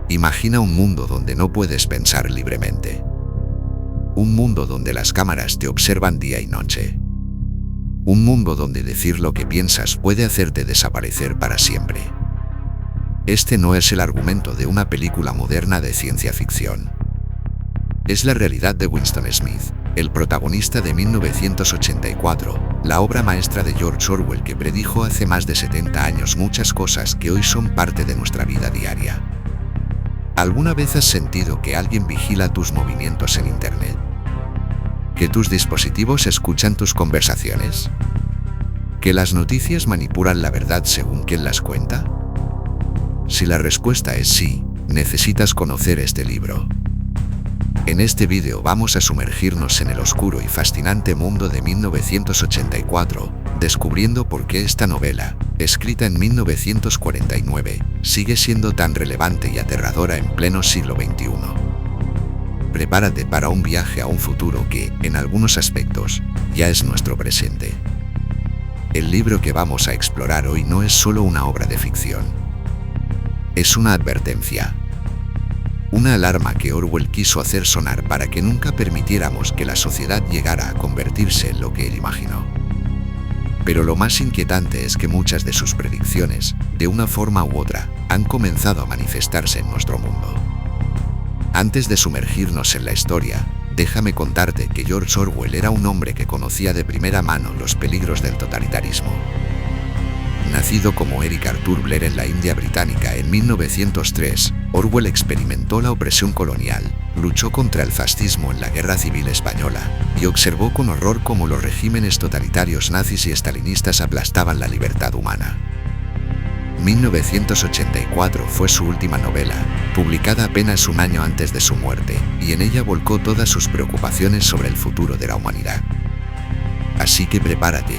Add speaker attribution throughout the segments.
Speaker 1: Imagina un mundo donde no puedes pensar libremente. Un mundo donde las cámaras te observan día y noche. Un mundo donde decir lo que piensas puede hacerte desaparecer para siempre. Este no es el argumento de una película moderna de ciencia ficción. Es la realidad de Winston Smith, el protagonista de 1984, la obra maestra de George Orwell que predijo hace más de 70 años muchas cosas que hoy son parte de nuestra vida diaria. ¿Alguna vez has sentido que alguien vigila tus movimientos en Internet? ¿Que tus dispositivos escuchan tus conversaciones? ¿Que las noticias manipulan la verdad según quien las cuenta? Si la respuesta es sí, necesitas conocer este libro. En este vídeo vamos a sumergirnos en el oscuro y fascinante mundo de 1984, descubriendo por qué esta novela, escrita en 1949, sigue siendo tan relevante y aterradora en pleno siglo XXI. Prepárate para un viaje a un futuro que, en algunos aspectos, ya es nuestro presente. El libro que vamos a explorar hoy no es solo una obra de ficción. Es una advertencia. Una alarma que Orwell quiso hacer sonar para que nunca permitiéramos que la sociedad llegara a convertirse en lo que él imaginó. Pero lo más inquietante es que muchas de sus predicciones, de una forma u otra, han comenzado a manifestarse en nuestro mundo. Antes de sumergirnos en la historia, déjame contarte que George Orwell era un hombre que conocía de primera mano los peligros del totalitarismo. Nacido como Eric Arthur Blair en la India británica en 1903, Orwell experimentó la opresión colonial, luchó contra el fascismo en la Guerra Civil Española y observó con horror cómo los regímenes totalitarios nazis y estalinistas aplastaban la libertad humana. 1984 fue su última novela, publicada apenas un año antes de su muerte, y en ella volcó todas sus preocupaciones sobre el futuro de la humanidad. Así que prepárate.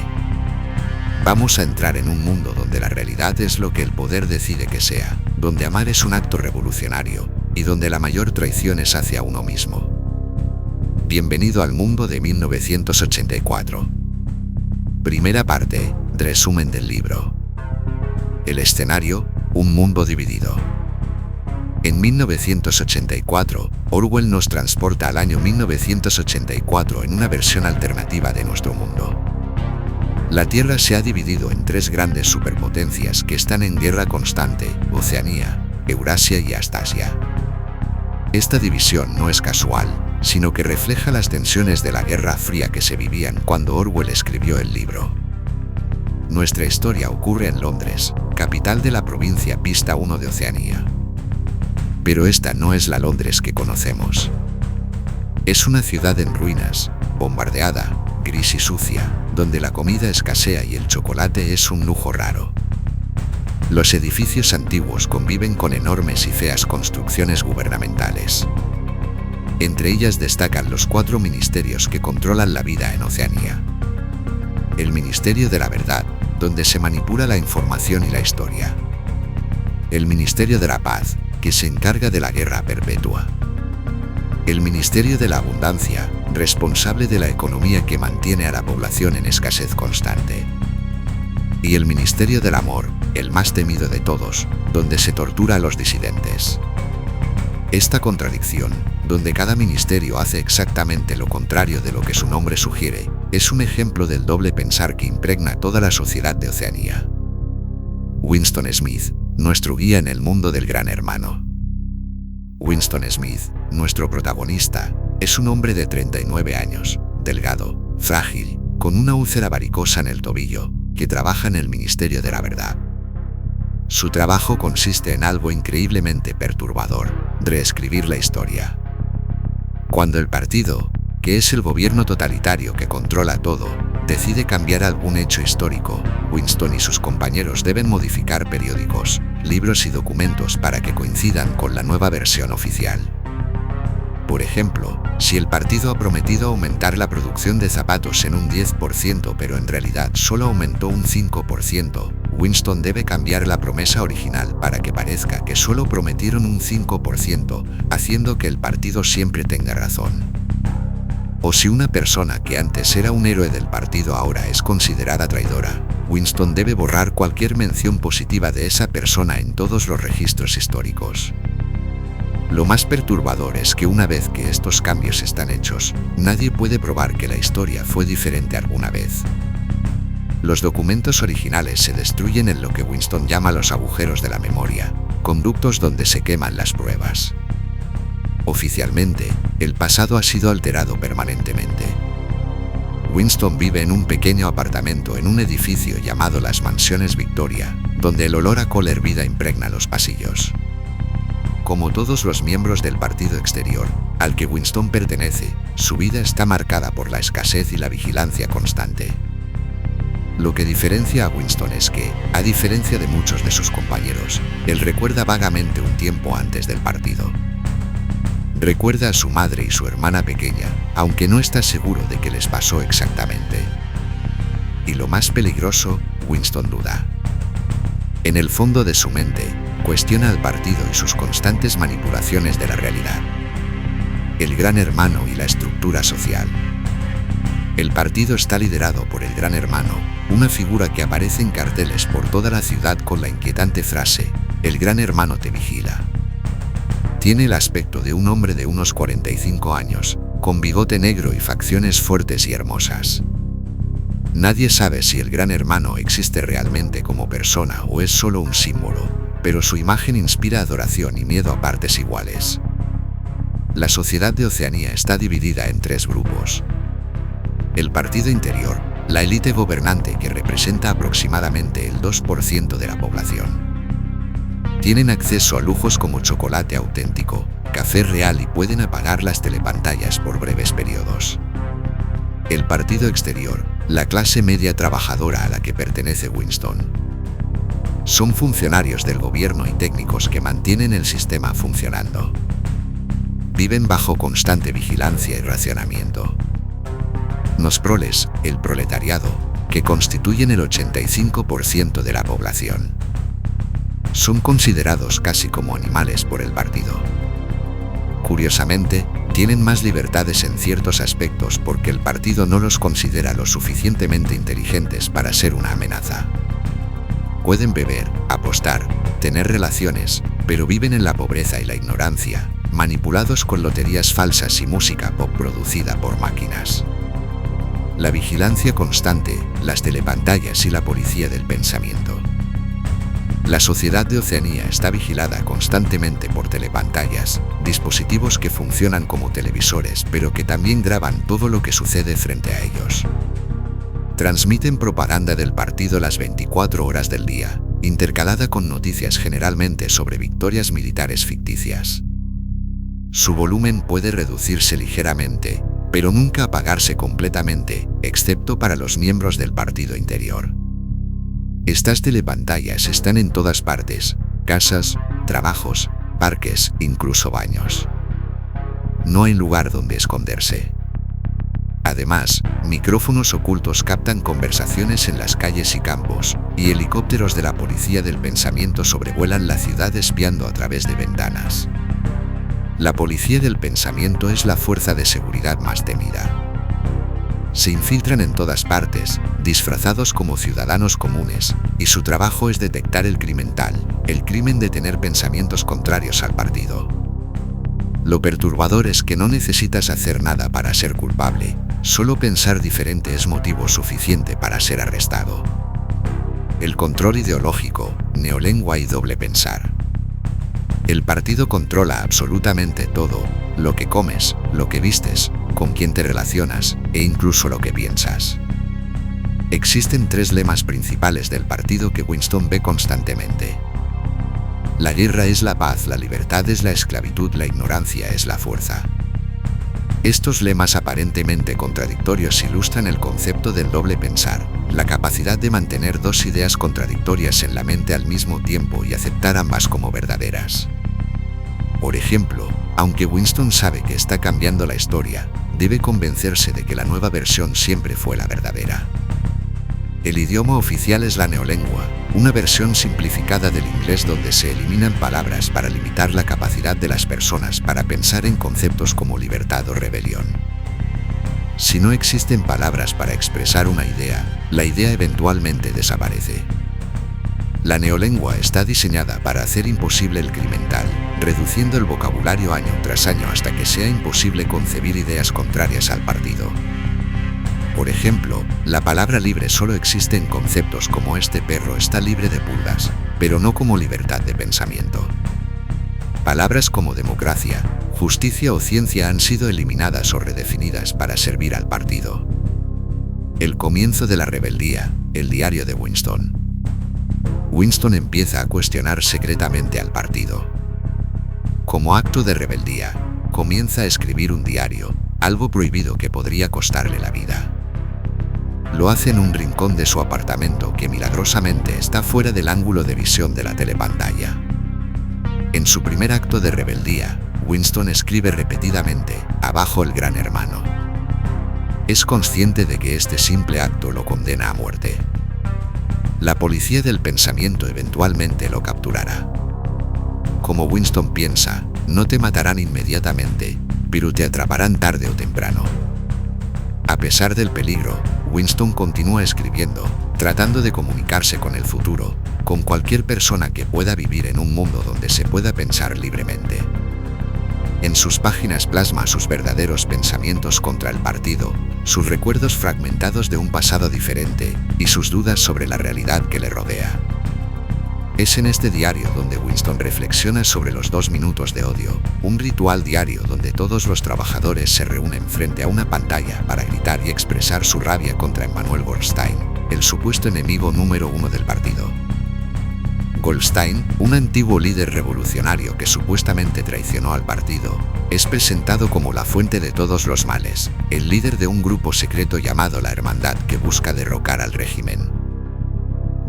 Speaker 1: Vamos a entrar en un mundo donde la realidad es lo que el poder decide que sea, donde amar es un acto revolucionario, y donde la mayor traición es hacia uno mismo. Bienvenido al mundo de 1984. Primera parte, resumen del libro. El escenario, un mundo dividido. En 1984, Orwell nos transporta al año 1984 en una versión alternativa de nuestro mundo. La Tierra se ha dividido en tres grandes superpotencias que están en guerra constante: Oceanía, Eurasia y Astasia. Esta división no es casual, sino que refleja las tensiones de la Guerra Fría que se vivían cuando Orwell escribió el libro. Nuestra historia ocurre en Londres, capital de la provincia Pista 1 de Oceanía. Pero esta no es la Londres que conocemos. Es una ciudad en ruinas, bombardeada, gris y sucia, donde la comida escasea y el chocolate es un lujo raro. Los edificios antiguos conviven con enormes y feas construcciones gubernamentales. Entre ellas destacan los 4 ministerios que controlan la vida en Oceanía. El Ministerio de la Verdad, donde se manipula la información y la historia. El Ministerio de la Paz, que se encarga de la guerra perpetua. El Ministerio de la Abundancia, responsable de la economía que mantiene a la población en escasez constante. Y el Ministerio del Amor, el más temido de todos, donde se tortura a los disidentes. Esta contradicción, donde cada ministerio hace exactamente lo contrario de lo que su nombre sugiere, es un ejemplo del doble pensar que impregna toda la sociedad de Oceanía. Winston Smith, nuestro guía en el mundo del Gran Hermano. Winston Smith, nuestro protagonista, es un hombre de 39 años, delgado, frágil, con una úlcera varicosa en el tobillo, que trabaja en el Ministerio de la Verdad. Su trabajo consiste en algo increíblemente perturbador: reescribir la historia. Cuando el partido, que es el gobierno totalitario que controla todo, decide cambiar algún hecho histórico, Winston y sus compañeros deben modificar periódicos, libros y documentos para que coincidan con la nueva versión oficial. Por ejemplo, si el partido ha prometido aumentar la producción de zapatos en un 10%, pero en realidad solo aumentó un 5%, Winston debe cambiar la promesa original para que parezca que solo prometieron un 5%, haciendo que el partido siempre tenga razón. O si una persona que antes era un héroe del partido ahora es considerada traidora, Winston debe borrar cualquier mención positiva de esa persona en todos los registros históricos. Lo más perturbador es que una vez que estos cambios están hechos, nadie puede probar que la historia fue diferente alguna vez. Los documentos originales se destruyen en lo que Winston llama los agujeros de la memoria, conductos donde se queman las pruebas. Oficialmente, el pasado ha sido alterado permanentemente. Winston vive en un pequeño apartamento en un edificio llamado las Mansiones Victoria, donde el olor a col hervida impregna los pasillos. Como todos los miembros del partido exterior, al que Winston pertenece, su vida está marcada por la escasez y la vigilancia constante. Lo que diferencia a Winston es que, a diferencia de muchos de sus compañeros, él recuerda vagamente un tiempo antes del partido. Recuerda a su madre y su hermana pequeña, aunque no está seguro de qué les pasó exactamente. Y lo más peligroso, Winston duda. En el fondo de su mente, cuestiona al partido y sus constantes manipulaciones de la realidad. El Gran Hermano y la estructura social. El partido está liderado por el Gran Hermano, una figura que aparece en carteles por toda la ciudad con la inquietante frase: "El Gran Hermano te vigila". Tiene el aspecto de un hombre de unos 45 años, con bigote negro y facciones fuertes y hermosas. Nadie sabe si el Gran Hermano existe realmente como persona o es solo un símbolo, pero su imagen inspira adoración y miedo a partes iguales. La sociedad de Oceanía está dividida en tres grupos. El partido interior, la élite gobernante que representa aproximadamente el 2% de la población. Tienen acceso a lujos como chocolate auténtico, café real y pueden apagar las telepantallas por breves periodos. El partido exterior, la clase media trabajadora a la que pertenece Winston. Son funcionarios del gobierno y técnicos que mantienen el sistema funcionando. Viven bajo constante vigilancia y racionamiento. Los proles, el proletariado, que constituyen el 85% de la población. Son considerados casi como animales por el partido. Curiosamente, tienen más libertades en ciertos aspectos porque el partido no los considera lo suficientemente inteligentes para ser una amenaza. Pueden beber, apostar, tener relaciones, pero viven en la pobreza y la ignorancia, manipulados con loterías falsas y música pop producida por máquinas. La vigilancia constante, las telepantallas y la policía del pensamiento. La sociedad de Oceanía está vigilada constantemente por telepantallas, dispositivos que funcionan como televisores pero que también graban todo lo que sucede frente a ellos. Transmiten propaganda del partido las 24 horas del día, intercalada con noticias generalmente sobre victorias militares ficticias. Su volumen puede reducirse ligeramente, pero nunca apagarse completamente, excepto para los miembros del partido interior. Estas telepantallas están en todas partes: casas, trabajos, parques, incluso baños. No hay lugar donde esconderse. Además, micrófonos ocultos captan conversaciones en las calles y campos, y helicópteros de la policía del pensamiento sobrevuelan la ciudad espiando a través de ventanas. La policía del pensamiento es la fuerza de seguridad más temida. Se infiltran en todas partes, disfrazados como ciudadanos comunes, y su trabajo es detectar el crimen tal, el crimen de tener pensamientos contrarios al partido. Lo perturbador es que no necesitas hacer nada para ser culpable, solo pensar diferente es motivo suficiente para ser arrestado. El control ideológico, neolengua y doble pensar. El partido controla absolutamente todo: lo que comes, lo que vistes, con quién te relacionas e incluso lo que piensas. Existen tres lemas principales del partido que Winston ve constantemente. La guerra es la paz, la libertad es la esclavitud, la ignorancia es la fuerza. Estos lemas aparentemente contradictorios ilustran el concepto del doble pensar, la capacidad de mantener dos ideas contradictorias en la mente al mismo tiempo y aceptar ambas como verdaderas. Por ejemplo, aunque Winston sabe que está cambiando la historia, debe convencerse de que la nueva versión siempre fue la verdadera. El idioma oficial es la neolengua, una versión simplificada del inglés donde se eliminan palabras para limitar la capacidad de las personas para pensar en conceptos como libertad o rebelión. Si no existen palabras para expresar una idea, la idea eventualmente desaparece. La neolengua está diseñada para hacer imposible el crimen tal, reduciendo el vocabulario año tras año hasta que sea imposible concebir ideas contrarias al partido. Por ejemplo, la palabra libre solo existe en conceptos como este perro está libre de pulgas, pero no como libertad de pensamiento. Palabras como democracia, justicia o ciencia han sido eliminadas o redefinidas para servir al partido. El comienzo de la rebeldía, el diario de Winston. Winston empieza a cuestionar secretamente al partido. Como acto de rebeldía, comienza a escribir un diario, algo prohibido que podría costarle la vida. Lo hace en un rincón de su apartamento que milagrosamente está fuera del ángulo de visión de la telepantalla. En su primer acto de rebeldía, Winston escribe repetidamente, abajo el gran hermano. Es consciente de que este simple acto lo condena a muerte. La policía del pensamiento eventualmente lo capturará. Como Winston piensa, no te matarán inmediatamente, pero te atraparán tarde o temprano. A pesar del peligro, Winston continúa escribiendo, tratando de comunicarse con el futuro, con cualquier persona que pueda vivir en un mundo donde se pueda pensar libremente. En sus páginas plasma sus verdaderos pensamientos contra el partido, sus recuerdos fragmentados de un pasado diferente y sus dudas sobre la realidad que le rodea. Es en este diario donde Winston reflexiona sobre los 2 minutos de odio, un ritual diario donde todos los trabajadores se reúnen frente a una pantalla para gritar y expresar su rabia contra Emanuel Goldstein, el supuesto enemigo número 1 del partido. Goldstein, un antiguo líder revolucionario que supuestamente traicionó al partido, es presentado como la fuente de todos los males, el líder de un grupo secreto llamado la Hermandad que busca derrocar al régimen.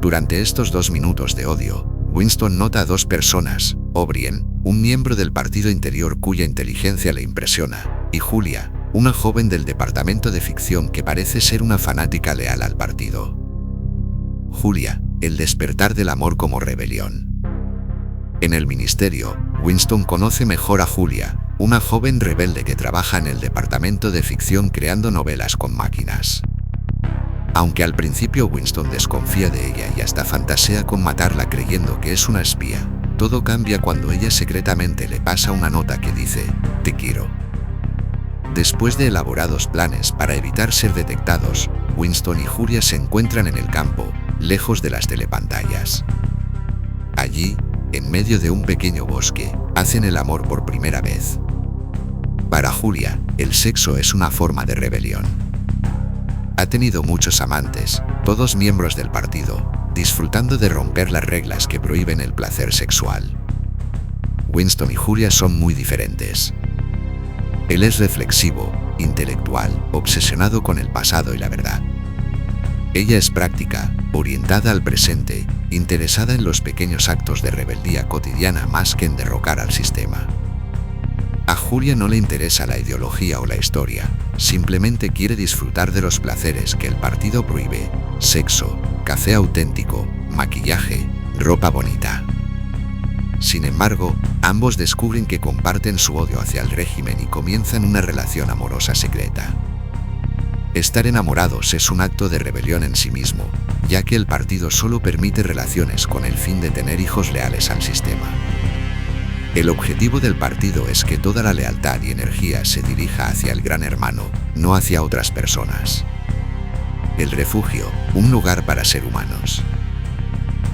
Speaker 1: Durante estos 2 minutos de odio, Winston nota a 2 personas, O'Brien, un miembro del partido interior cuya inteligencia le impresiona, y Julia, una joven del departamento de ficción que parece ser una fanática leal al partido. Julia, el despertar del amor como rebelión. En el ministerio, Winston conoce mejor a Julia, una joven rebelde que trabaja en el departamento de ficción creando novelas con máquinas. Aunque al principio Winston desconfía de ella y hasta fantasea con matarla creyendo que es una espía, todo cambia cuando ella secretamente le pasa una nota que dice, «Te quiero». Después de elaborados planes para evitar ser detectados, Winston y Julia se encuentran en el campo, lejos de las telepantallas. Allí, en medio de un pequeño bosque, hacen el amor por primera vez. Para Julia, el sexo es una forma de rebelión. Ha tenido muchos amantes, todos miembros del partido, disfrutando de romper las reglas que prohíben el placer sexual. Winston y Julia son muy diferentes. Él es reflexivo, intelectual, obsesionado con el pasado y la verdad. Ella es práctica, orientada al presente, interesada en los pequeños actos de rebeldía cotidiana más que en derrocar al sistema. A Julia no le interesa la ideología o la historia, simplemente quiere disfrutar de los placeres que el partido prohíbe: sexo, café auténtico, maquillaje, ropa bonita. Sin embargo, ambos descubren que comparten su odio hacia el régimen y comienzan una relación amorosa secreta. Estar enamorados es un acto de rebelión en sí mismo, ya que el partido solo permite relaciones con el fin de tener hijos leales al sistema. El objetivo del partido es que toda la lealtad y energía se dirija hacia el gran hermano, no hacia otras personas. El refugio, un lugar para ser humanos.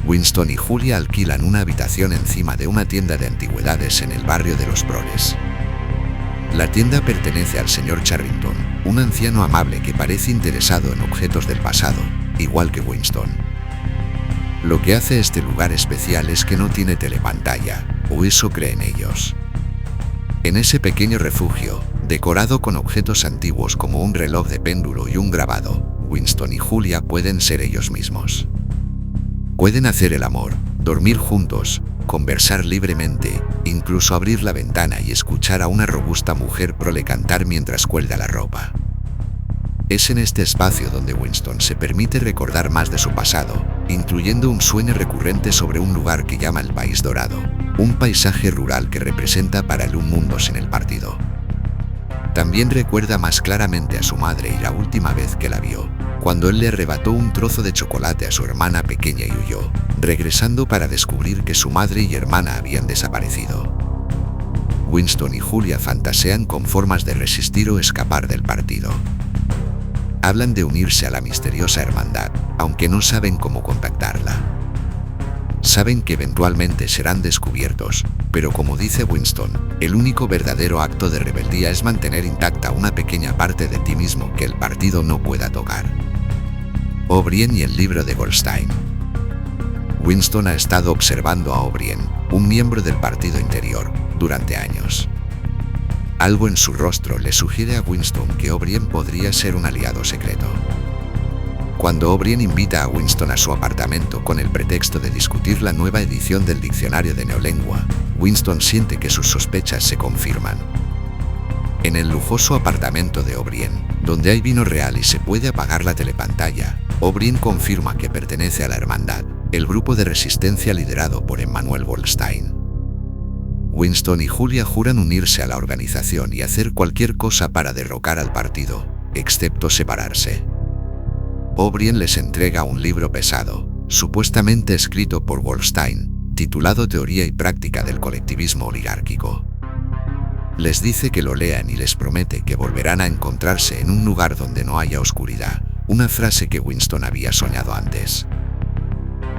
Speaker 1: Winston y Julia alquilan una habitación encima de una tienda de antigüedades en el barrio de Los Proles. La tienda pertenece al señor Charrington, un anciano amable que parece interesado en objetos del pasado, igual que Winston. Lo que hace este lugar especial es que no tiene telepantalla, o eso creen ellos. En ese pequeño refugio, decorado con objetos antiguos como un reloj de péndulo y un grabado, Winston y Julia pueden ser ellos mismos. Pueden hacer el amor, dormir juntos, conversar libremente, incluso abrir la ventana y escuchar a una robusta mujer prole cantar mientras cuelga la ropa. Es en este espacio donde Winston se permite recordar más de su pasado, incluyendo un sueño recurrente sobre un lugar que llama el País Dorado, un paisaje rural que representa para él un mundo sin el partido. También recuerda más claramente a su madre y la última vez que la vio, cuando él le arrebató un trozo de chocolate a su hermana pequeña y huyó, regresando para descubrir que su madre y hermana habían desaparecido. Winston y Julia fantasean con formas de resistir o escapar del partido. Hablan de unirse a la misteriosa hermandad, aunque no saben cómo contactarla. Saben que eventualmente serán descubiertos, pero como dice Winston, el único verdadero acto de rebeldía es mantener intacta una pequeña parte de ti mismo que el partido no pueda tocar. O'Brien y el libro de Goldstein. Winston ha estado observando a O'Brien, un miembro del partido interior, durante años. Algo en su rostro le sugiere a Winston que O'Brien podría ser un aliado secreto. Cuando O'Brien invita a Winston a su apartamento con el pretexto de discutir la nueva edición del diccionario de neolengua, Winston siente que sus sospechas se confirman. En el lujoso apartamento de O'Brien, donde hay vino real y se puede apagar la telepantalla, O'Brien confirma que pertenece a la Hermandad, el grupo de resistencia liderado por Emmanuel Goldstein. Winston y Julia juran unirse a la organización y hacer cualquier cosa para derrocar al partido, excepto separarse. O'Brien les entrega un libro pesado, supuestamente escrito por Goldstein, titulado Teoría y Práctica del Colectivismo Oligárquico. Les dice que lo lean y les promete que volverán a encontrarse en un lugar donde no haya oscuridad, una frase que Winston había soñado antes.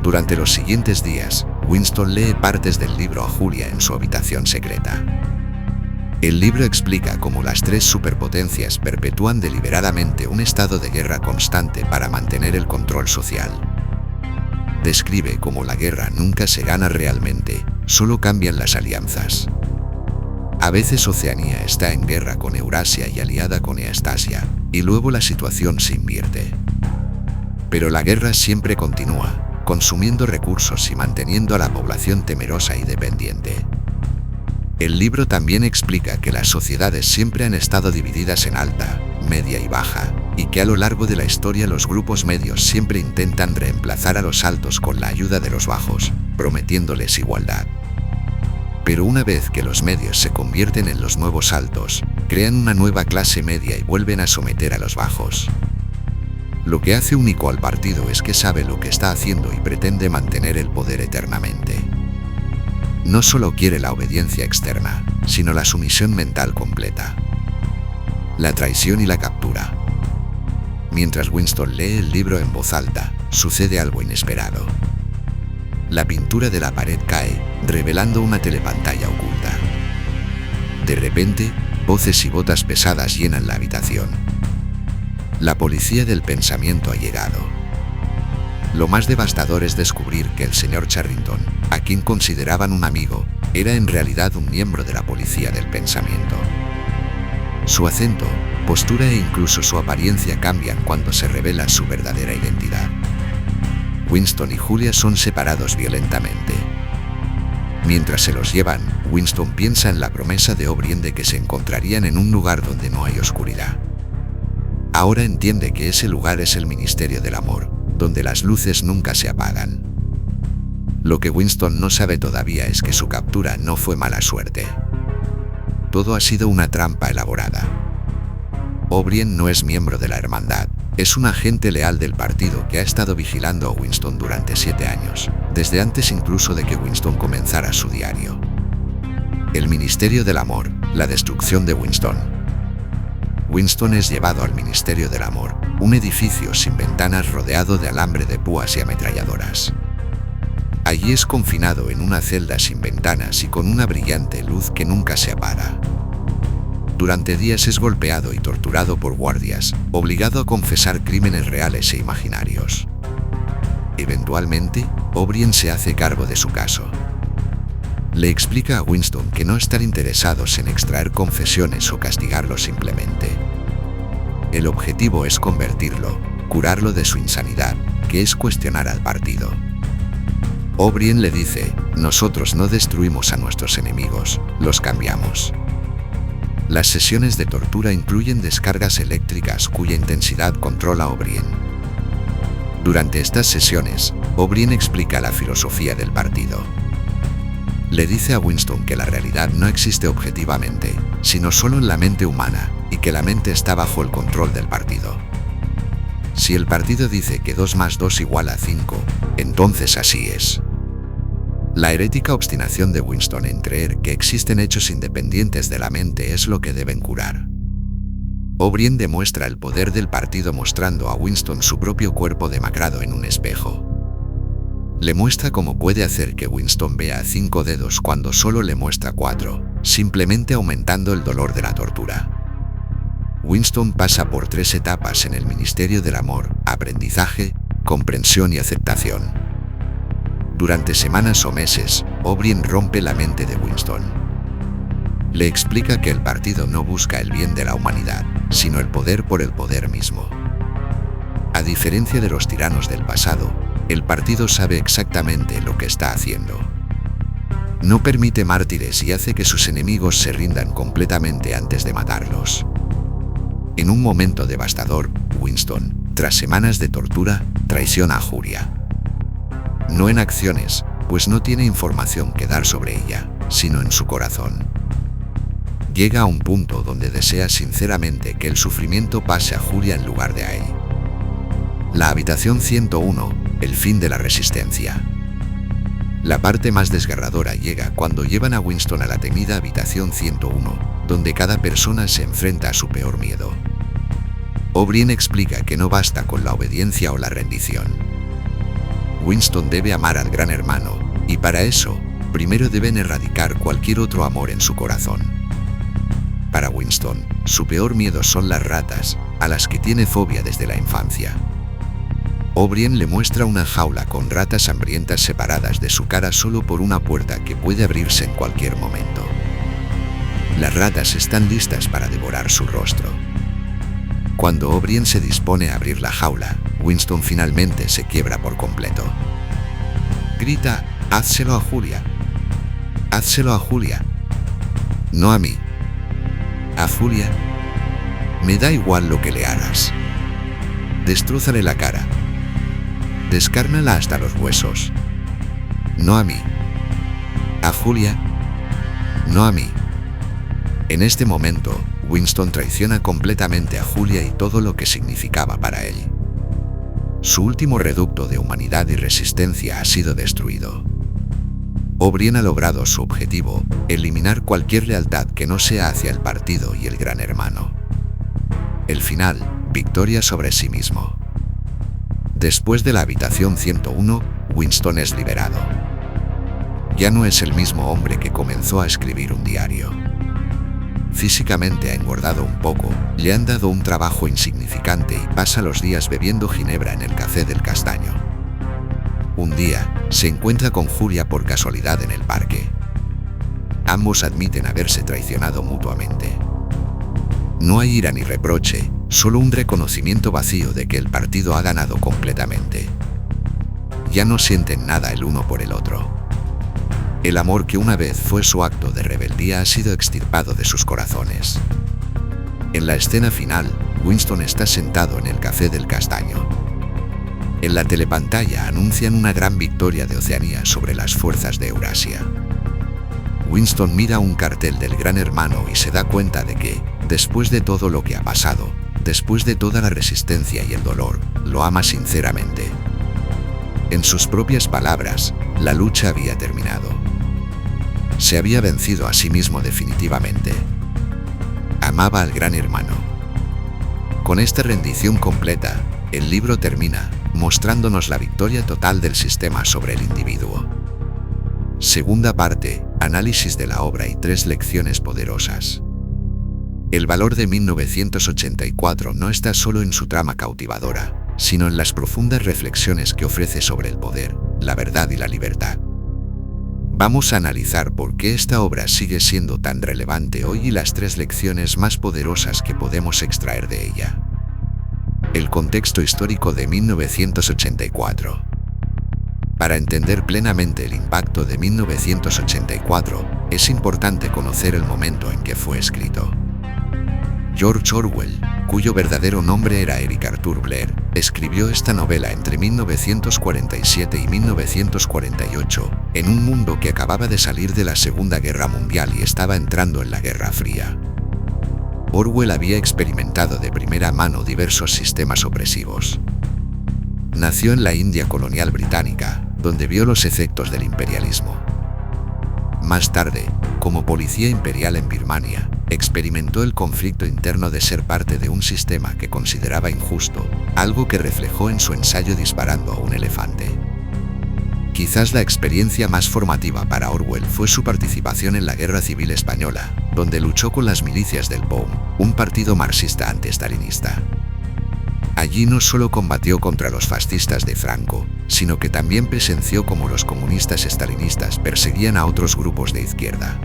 Speaker 1: Durante los siguientes días, Winston lee partes del libro a Julia en su habitación secreta. El libro explica cómo las tres superpotencias perpetúan deliberadamente un estado de guerra constante para mantener el control social. Describe cómo la guerra nunca se gana realmente, solo cambian las alianzas. A veces Oceanía está en guerra con Eurasia y aliada con Eastasia, y luego la situación se invierte. Pero la guerra siempre continúa, consumiendo recursos y manteniendo a la población temerosa y dependiente. El libro también explica que las sociedades siempre han estado divididas en alta, media y baja, y que a lo largo de la historia los grupos medios siempre intentan reemplazar a los altos con la ayuda de los bajos, prometiéndoles igualdad. Pero una vez que los medios se convierten en los nuevos altos, crean una nueva clase media y vuelven a someter a los bajos. Lo que hace único al partido es que sabe lo que está haciendo y pretende mantener el poder eternamente. No solo quiere la obediencia externa, sino la sumisión mental completa. La traición y la captura. Mientras Winston lee el libro en voz alta, sucede algo inesperado. La pintura de la pared cae, revelando una telepantalla oculta. De repente, voces y botas pesadas llenan la habitación. La policía del pensamiento ha llegado. Lo más devastador es descubrir que el señor Charrington, a quien consideraban un amigo, era en realidad un miembro de la policía del pensamiento. Su acento, postura e incluso su apariencia cambian cuando se revela su verdadera identidad. Winston y Julia son separados violentamente. Mientras se los llevan, Winston piensa en la promesa de O'Brien de que se encontrarían en un lugar donde no hay oscuridad. Ahora entiende que ese lugar es el Ministerio del Amor, donde las luces nunca se apagan. Lo que Winston no sabe todavía es que su captura no fue mala suerte. Todo ha sido una trampa elaborada. O'Brien no es miembro de la Hermandad, es un agente leal del partido que ha estado vigilando a Winston durante 7 años, desde antes incluso de que Winston comenzara su diario. El Ministerio del Amor, la destrucción de Winston. Winston es llevado al Ministerio del Amor, un edificio sin ventanas rodeado de alambre de púas y ametralladoras. Allí es confinado en una celda sin ventanas y con una brillante luz que nunca se apaga. Durante días es golpeado y torturado por guardias, obligado a confesar crímenes reales e imaginarios. Eventualmente, O'Brien se hace cargo de su caso. Le explica a Winston que no están interesados en extraer confesiones o castigarlo simplemente. El objetivo es convertirlo, curarlo de su insanidad, que es cuestionar al partido. O'Brien le dice, nosotros no destruimos a nuestros enemigos, los cambiamos. Las sesiones de tortura incluyen descargas eléctricas cuya intensidad controla O'Brien. Durante estas sesiones, O'Brien explica la filosofía del partido. Le dice a Winston que la realidad no existe objetivamente, sino solo en la mente humana, y que la mente está bajo el control del partido. Si el partido dice que 2 más 2 igual a 5, entonces así es. La herética obstinación de Winston en creer que existen hechos independientes de la mente es lo que deben curar. O'Brien demuestra el poder del partido mostrando a Winston su propio cuerpo demacrado en un espejo. Le muestra cómo puede hacer que Winston vea 5 dedos cuando solo le muestra 4, simplemente aumentando el dolor de la tortura. Winston pasa por 3 etapas en el ministerio del amor: aprendizaje, comprensión y aceptación. Durante semanas o meses, O'Brien rompe la mente de Winston. Le explica que el partido no busca el bien de la humanidad, sino el poder por el poder mismo. A diferencia de los tiranos del pasado, el partido sabe exactamente lo que está haciendo. No permite mártires y hace que sus enemigos se rindan completamente antes de matarlos. En un momento devastador, Winston, tras semanas de tortura, traiciona a Julia. No en acciones, pues no tiene información que dar sobre ella, sino en su corazón. Llega a un punto donde desea sinceramente que el sufrimiento pase a Julia en lugar de a él. La habitación 101, el fin de la resistencia. La parte más desgarradora llega cuando llevan a Winston a la temida habitación 101, donde cada persona se enfrenta a su peor miedo. O'Brien explica que no basta con la obediencia o la rendición. Winston debe amar al Gran Hermano, y para eso, primero deben erradicar cualquier otro amor en su corazón. Para Winston, su peor miedo son las ratas, a las que tiene fobia desde la infancia. O'Brien le muestra una jaula con ratas hambrientas separadas de su cara solo por una puerta que puede abrirse en cualquier momento. Las ratas están listas para devorar su rostro. Cuando O'Brien se dispone a abrir la jaula, Winston finalmente se quiebra por completo. Grita: «¡Házselo a Julia! ¡Házselo a Julia! No a mí. A Julia. Me da igual lo que le hagas. Destrúzale la cara. Descárnala hasta los huesos. No a mí. A Julia. No a mí». En este momento, Winston traiciona completamente a Julia y todo lo que significaba para él. Su último reducto de humanidad y resistencia ha sido destruido. O'Brien ha logrado su objetivo: eliminar cualquier lealtad que no sea hacia el partido y el Gran Hermano. El final: victoria sobre sí mismo. Después de la habitación 101, Winston es liberado. Ya no es el mismo hombre que comenzó a escribir un diario. Físicamente ha engordado un poco, le han dado un trabajo insignificante y pasa los días bebiendo ginebra en el café del Castaño. Un día, se encuentra con Julia por casualidad en el parque. Ambos admiten haberse traicionado mutuamente. No hay ira ni reproche, solo un reconocimiento vacío de que el partido ha ganado completamente. Ya no sienten nada el uno por el otro. El amor que una vez fue su acto de rebeldía ha sido extirpado de sus corazones. En la escena final, Winston está sentado en el café del Castaño. En la telepantalla anuncian una gran victoria de Oceanía sobre las fuerzas de Eurasia. Winston mira un cartel del Gran Hermano y se da cuenta de que, después de todo lo que ha pasado, después de toda la resistencia y el dolor, lo ama sinceramente. En sus propias palabras, la lucha había terminado. Se había vencido a sí mismo definitivamente. Amaba al Gran Hermano. Con esta rendición completa, el libro termina, mostrándonos la victoria total del sistema sobre el individuo. Segunda parte: análisis de la obra y 3 lecciones poderosas. El valor de 1984 no está solo en su trama cautivadora, sino en las profundas reflexiones que ofrece sobre el poder, la verdad y la libertad. Vamos a analizar por qué esta obra sigue siendo tan relevante hoy y las 3 lecciones más poderosas que podemos extraer de ella. El contexto histórico de 1984. Para entender plenamente el impacto de 1984, es importante conocer el momento en que fue escrito. George Orwell, cuyo verdadero nombre era Eric Arthur Blair, escribió esta novela entre 1947 y 1948, en un mundo que acababa de salir de la Segunda Guerra Mundial y estaba entrando en la Guerra Fría. Orwell había experimentado de primera mano diversos sistemas opresivos. Nació en la India colonial británica, donde vio los efectos del imperialismo. Más tarde, como policía imperial en Birmania, experimentó el conflicto interno de ser parte de un sistema que consideraba injusto, algo que reflejó en su ensayo Disparando a un elefante. Quizás la experiencia más formativa para Orwell fue su participación en la Guerra Civil Española, donde luchó con las milicias del POUM, un partido marxista antiestalinista. Allí no solo combatió contra los fascistas de Franco, sino que también presenció cómo los comunistas estalinistas perseguían a otros grupos de izquierda.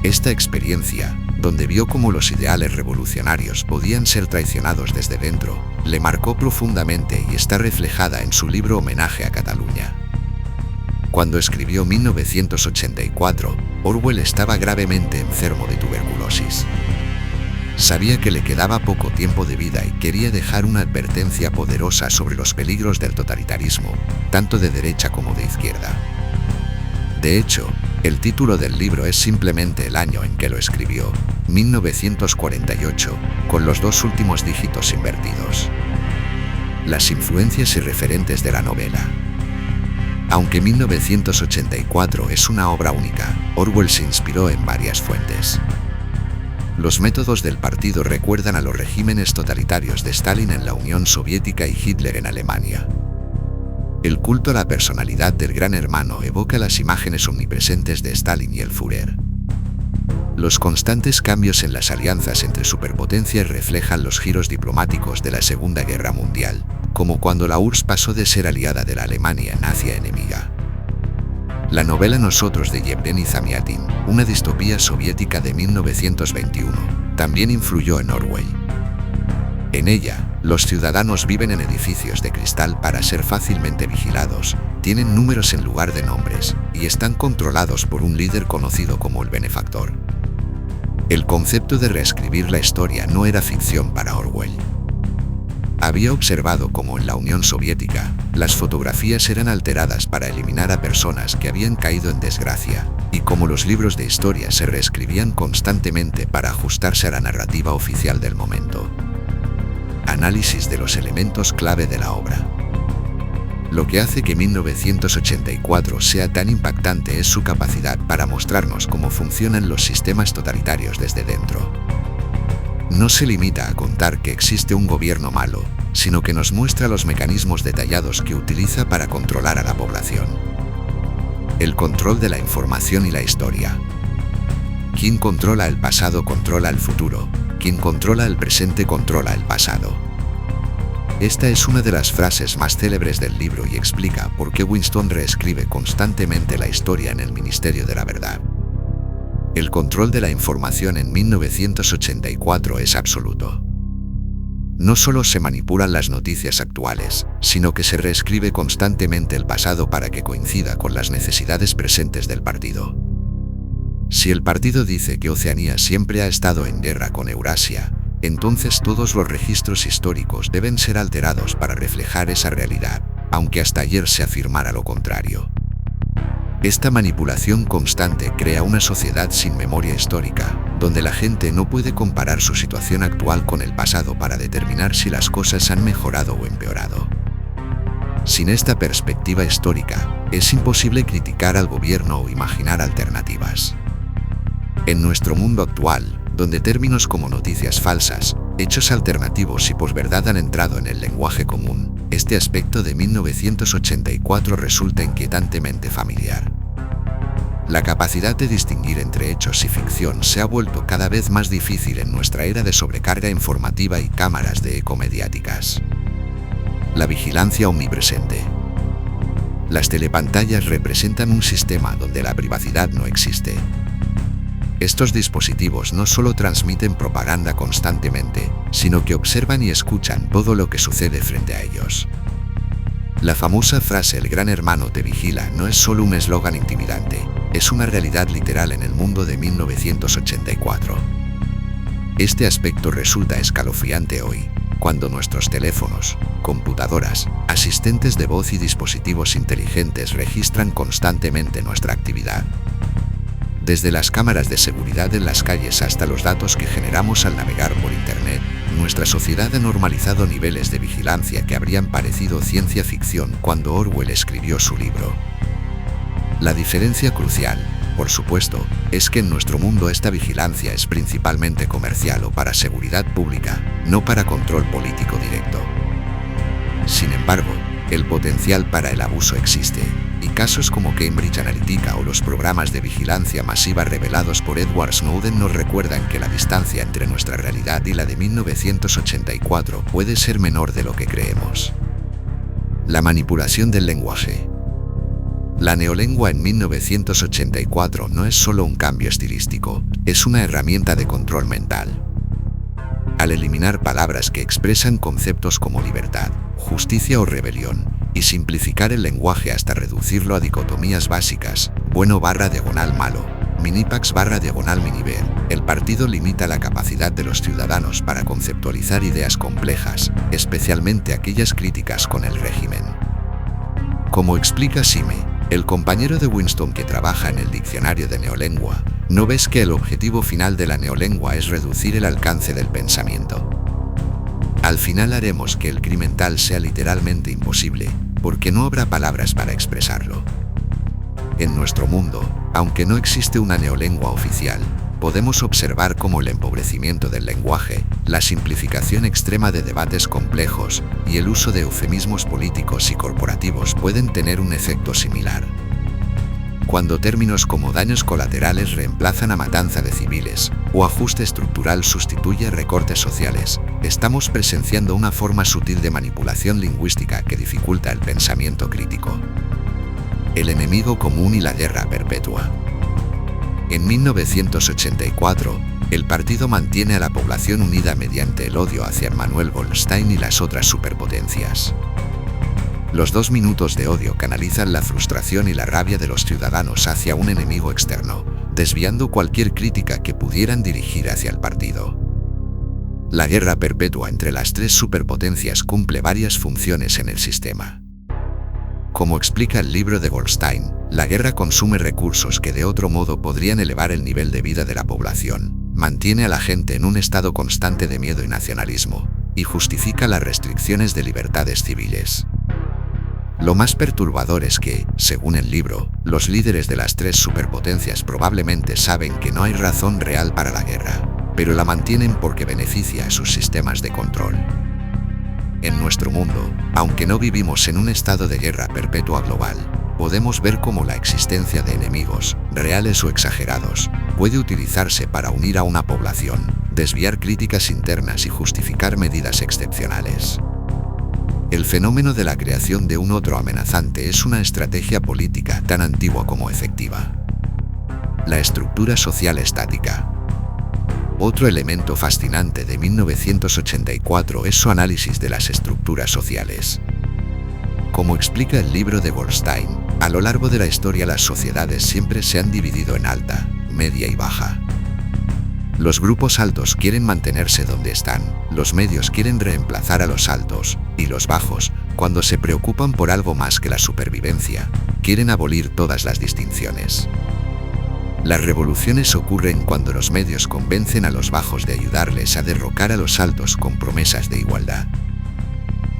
Speaker 1: Esta experiencia, donde vio cómo los ideales revolucionarios podían ser traicionados desde dentro, le marcó profundamente y está reflejada en su libro Homenaje a Cataluña. Cuando escribió 1984, Orwell estaba gravemente enfermo de tuberculosis. Sabía que le quedaba poco tiempo de vida y quería dejar una advertencia poderosa sobre los peligros del totalitarismo, tanto de derecha como de izquierda. De hecho, el título del libro es simplemente el año en que lo escribió, 1948, con los dos últimos dígitos invertidos. Las influencias y referentes de la novela. Aunque 1984 es una obra única, Orwell se inspiró en varias fuentes. Los métodos del partido recuerdan a los regímenes totalitarios de Stalin en la Unión Soviética y Hitler en Alemania. El culto a la personalidad del Gran Hermano evoca las imágenes omnipresentes de Stalin y el Führer. Los constantes cambios en las alianzas entre superpotencias reflejan los giros diplomáticos de la Segunda Guerra Mundial, como cuando la URSS pasó de ser aliada de la Alemania nazi a enemiga. La novela Nosotros de Yevgeny Zamyatin, una distopía soviética de 1921, también influyó en Orwell. En ella, los ciudadanos viven en edificios de cristal para ser fácilmente vigilados, tienen números en lugar de nombres, y están controlados por un líder conocido como el benefactor. El concepto de reescribir la historia no era ficción para Orwell. Había observado cómo en la Unión Soviética, las fotografías eran alteradas para eliminar a personas que habían caído en desgracia, y cómo los libros de historia se reescribían constantemente para ajustarse a la narrativa oficial del momento. Análisis de los elementos clave de la obra. Lo que hace que 1984 sea tan impactante es su capacidad para mostrarnos cómo funcionan los sistemas totalitarios desde dentro. No se limita a contar que existe un gobierno malo, sino que nos muestra los mecanismos detallados que utiliza para controlar a la población. El control de la información y la historia. Quien controla el pasado controla el futuro, quien controla el presente controla el pasado. Esta es una de las frases más célebres del libro y explica por qué Winston reescribe constantemente la historia en el Ministerio de la Verdad. El control de la información en 1984 es absoluto. No solo se manipulan las noticias actuales, sino que se reescribe constantemente el pasado para que coincida con las necesidades presentes del partido. Si el partido dice que Oceanía siempre ha estado en guerra con Eurasia, entonces todos los registros históricos deben ser alterados para reflejar esa realidad, aunque hasta ayer se afirmara lo contrario. Esta manipulación constante crea una sociedad sin memoria histórica, donde la gente no puede comparar su situación actual con el pasado para determinar si las cosas han mejorado o empeorado. Sin esta perspectiva histórica, es imposible criticar al gobierno o imaginar alternativas. En nuestro mundo actual, donde términos como noticias falsas, hechos alternativos y posverdad han entrado en el lenguaje común, este aspecto de 1984 resulta inquietantemente familiar. La capacidad de distinguir entre hechos y ficción se ha vuelto cada vez más difícil en nuestra era de sobrecarga informativa y cámaras de eco mediáticas. La vigilancia omnipresente. Las telepantallas representan un sistema donde la privacidad no existe. Estos dispositivos no solo transmiten propaganda constantemente, sino que observan y escuchan todo lo que sucede frente a ellos. La famosa frase "el gran hermano te vigila" no es solo un eslogan intimidante, es una realidad literal en el mundo de 1984. Este aspecto resulta escalofriante hoy, cuando nuestros teléfonos, computadoras, asistentes de voz y dispositivos inteligentes registran constantemente nuestra actividad. Desde las cámaras de seguridad en las calles hasta los datos que generamos al navegar por Internet, nuestra sociedad ha normalizado niveles de vigilancia que habrían parecido ciencia ficción cuando Orwell escribió su libro. La diferencia crucial, por supuesto, es que en nuestro mundo esta vigilancia es principalmente comercial o para seguridad pública, no para control político directo. Sin embargo, el potencial para el abuso existe, y casos como Cambridge Analytica o los programas de vigilancia masiva revelados por Edward Snowden nos recuerdan que la distancia entre nuestra realidad y la de 1984 puede ser menor de lo que creemos. La manipulación del lenguaje. La neolengua en 1984 no es solo un cambio estilístico, es una herramienta de control mental. Al eliminar palabras que expresan conceptos como libertad, justicia o rebelión, y simplificar el lenguaje hasta reducirlo a dicotomías básicas, bueno/malo, minipax/miniver, el partido limita la capacidad de los ciudadanos para conceptualizar ideas complejas, especialmente aquellas críticas con el régimen. Como explica Sime, el compañero de Winston que trabaja en el diccionario de neolengua, ¿no ves que el objetivo final de la neolengua es reducir el alcance del pensamiento? Al final haremos que el crimen tal sea literalmente imposible, porque no habrá palabras para expresarlo. En nuestro mundo, aunque no existe una neolengua oficial, podemos observar cómo el empobrecimiento del lenguaje, la simplificación extrema de debates complejos y el uso de eufemismos políticos y corporativos pueden tener un efecto similar. Cuando términos como daños colaterales reemplazan a matanza de civiles, o ajuste estructural sustituye a recortes sociales, estamos presenciando una forma sutil de manipulación lingüística que dificulta el pensamiento crítico. El enemigo común y la guerra perpetua. En 1984, el partido mantiene a la población unida mediante el odio hacia Emanuel Goldstein y las otras superpotencias. Los 2 minutos de odio canalizan la frustración y la rabia de los ciudadanos hacia un enemigo externo, desviando cualquier crítica que pudieran dirigir hacia el partido. La guerra perpetua entre las 3 superpotencias cumple varias funciones en el sistema. Como explica el libro de Goldstein, la guerra consume recursos que de otro modo podrían elevar el nivel de vida de la población, mantiene a la gente en un estado constante de miedo y nacionalismo, y justifica las restricciones de libertades civiles. Lo más perturbador es que, según el libro, los líderes de las 3 superpotencias probablemente saben que no hay razón real para la guerra, pero la mantienen porque beneficia a sus sistemas de control. En nuestro mundo, aunque no vivimos en un estado de guerra perpetua global, podemos ver cómo la existencia de enemigos, reales o exagerados, puede utilizarse para unir a una población, desviar críticas internas y justificar medidas excepcionales. El fenómeno de la creación de un otro amenazante es una estrategia política tan antigua como efectiva. La estructura social estática. Otro elemento fascinante de 1984 es su análisis de las estructuras sociales. Como explica el libro de Goldstein, a lo largo de la historia las sociedades siempre se han dividido en alta, media y baja. Los grupos altos quieren mantenerse donde están, los medios quieren reemplazar a los altos, y los bajos, cuando se preocupan por algo más que la supervivencia, quieren abolir todas las distinciones. Las revoluciones ocurren cuando los medios convencen a los bajos de ayudarles a derrocar a los altos con promesas de igualdad.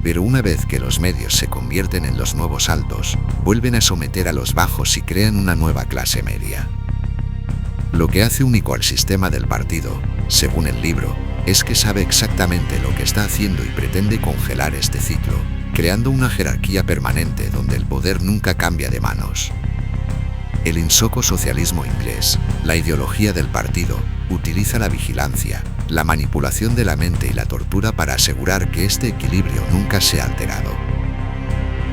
Speaker 1: Pero una vez que los medios se convierten en los nuevos altos, vuelven a someter a los bajos y crean una nueva clase media. Lo que hace único al sistema del partido, según el libro, es que sabe exactamente lo que está haciendo y pretende congelar este ciclo, creando una jerarquía permanente donde el poder nunca cambia de manos. El insocosocialismo inglés, la ideología del partido, utiliza la vigilancia, la manipulación de la mente y la tortura para asegurar que este equilibrio nunca sea alterado.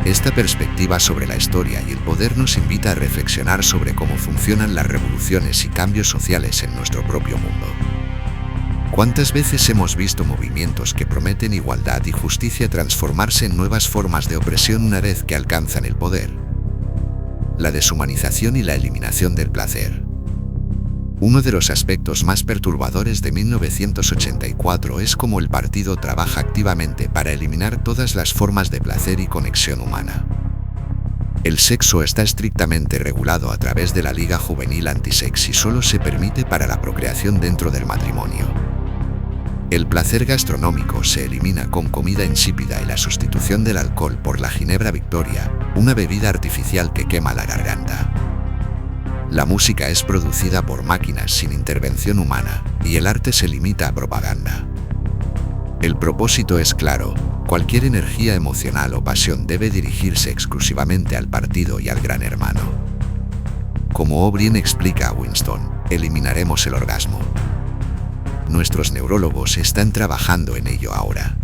Speaker 1: Esta perspectiva sobre la historia y el poder nos invita a reflexionar sobre cómo funcionan las revoluciones y cambios sociales en nuestro propio mundo. ¿Cuántas veces hemos visto movimientos que prometen igualdad y justicia transformarse en nuevas formas de opresión una vez que alcanzan el poder? La deshumanización y la eliminación del placer. Uno de los aspectos más perturbadores de 1984 es cómo el partido trabaja activamente para eliminar todas las formas de placer y conexión humana. El sexo está estrictamente regulado a través de la Liga Juvenil Antisex y solo se permite para la procreación dentro del matrimonio. El placer gastronómico se elimina con comida insípida y la sustitución del alcohol por la Ginebra Victoria, una bebida artificial que quema la garganta. La música es producida por máquinas sin intervención humana, y el arte se limita a propaganda. El propósito es claro: cualquier energía emocional o pasión debe dirigirse exclusivamente al partido y al gran hermano. Como O'Brien explica a Winston, eliminaremos el orgasmo. Nuestros neurólogos están trabajando en ello ahora.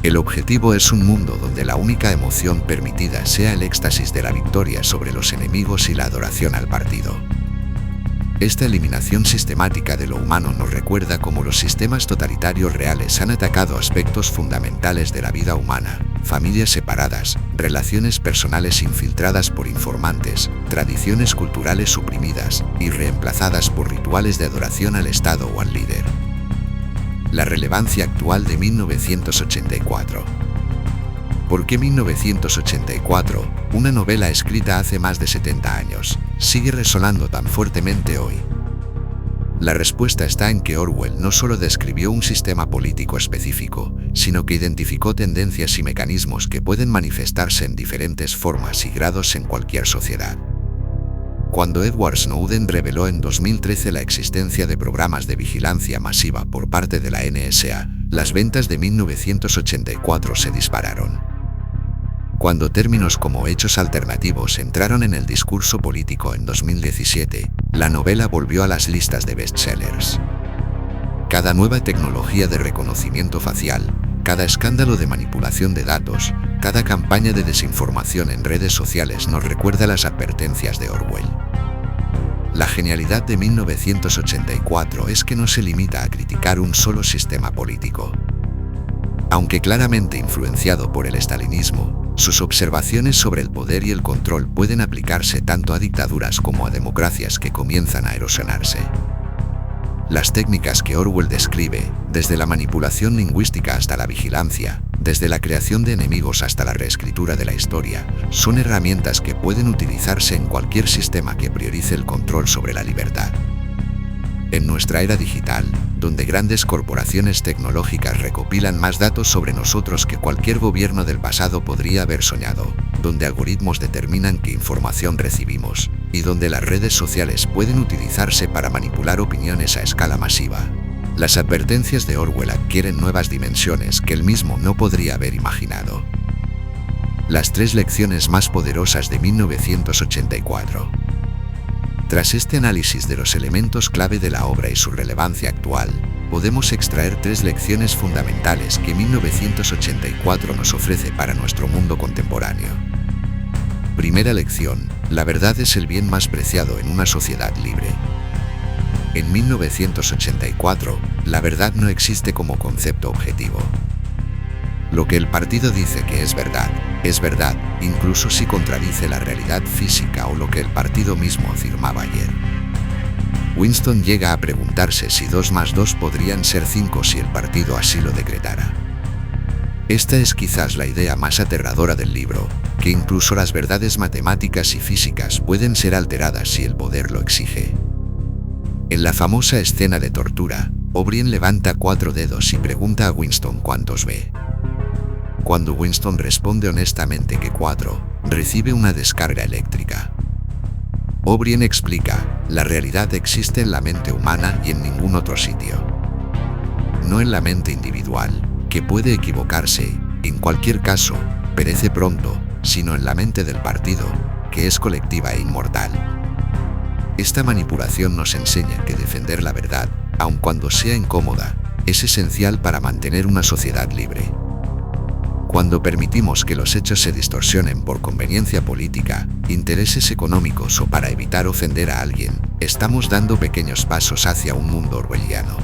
Speaker 1: El objetivo es un mundo donde la única emoción permitida sea el éxtasis de la victoria sobre los enemigos y la adoración al partido. Esta eliminación sistemática de lo humano nos recuerda cómo los sistemas totalitarios reales han atacado aspectos fundamentales de la vida humana: familias separadas, relaciones personales infiltradas por informantes, tradiciones culturales suprimidas y reemplazadas por rituales de adoración al Estado o al líder. La relevancia actual de 1984. ¿Por qué 1984, una novela escrita hace más de 70 años, sigue resonando tan fuertemente hoy? La respuesta está en que Orwell no solo describió un sistema político específico, sino que identificó tendencias y mecanismos que pueden manifestarse en diferentes formas y grados en cualquier sociedad. Cuando Edward Snowden reveló en 2013 la existencia de programas de vigilancia masiva por parte de la NSA, las ventas de 1984 se dispararon. Cuando términos como hechos alternativos entraron en el discurso político en 2017, la novela volvió a las listas de bestsellers. Cada nueva tecnología de reconocimiento facial, cada escándalo de manipulación de datos, cada campaña de desinformación en redes sociales nos recuerda las advertencias de Orwell. La genialidad de 1984 es que no se limita a criticar un solo sistema político. Aunque claramente influenciado por el estalinismo, sus observaciones sobre el poder y el control pueden aplicarse tanto a dictaduras como a democracias que comienzan a erosionarse. Las técnicas que Orwell describe, desde la manipulación lingüística hasta la vigilancia, desde la creación de enemigos hasta la reescritura de la historia, son herramientas que pueden utilizarse en cualquier sistema que priorice el control sobre la libertad. En nuestra era digital, donde grandes corporaciones tecnológicas recopilan más datos sobre nosotros que cualquier gobierno del pasado podría haber soñado, donde algoritmos determinan qué información recibimos, y donde las redes sociales pueden utilizarse para manipular opiniones a escala masiva, las advertencias de Orwell adquieren nuevas dimensiones que él mismo no podría haber imaginado. Las 3 lecciones más poderosas de 1984. Tras este análisis de los elementos clave de la obra y su relevancia actual, podemos extraer 3 lecciones fundamentales que 1984 nos ofrece para nuestro mundo contemporáneo. Primera lección: la verdad es el bien más preciado en una sociedad libre. En 1984, la verdad no existe como concepto objetivo. Lo que el partido dice que es verdad, incluso si contradice la realidad física o lo que el partido mismo afirmaba ayer. Winston llega a preguntarse si 2 más 2 podrían ser 5 si el partido así lo decretara. Esta es quizás la idea más aterradora del libro, que incluso las verdades matemáticas y físicas pueden ser alteradas si el poder lo exige. En la famosa escena de tortura, O'Brien levanta 4 dedos y pregunta a Winston cuántos ve. Cuando Winston responde honestamente que 4, recibe una descarga eléctrica. O'Brien explica: la realidad existe en la mente humana y en ningún otro sitio. No en la mente individual, que puede equivocarse, en cualquier caso, perece pronto, sino en la mente del partido, que es colectiva e inmortal. Esta manipulación nos enseña que defender la verdad, aun cuando sea incómoda, es esencial para mantener una sociedad libre. Cuando permitimos que los hechos se distorsionen por conveniencia política, intereses económicos o para evitar ofender a alguien, estamos dando pequeños pasos hacia un mundo orwelliano.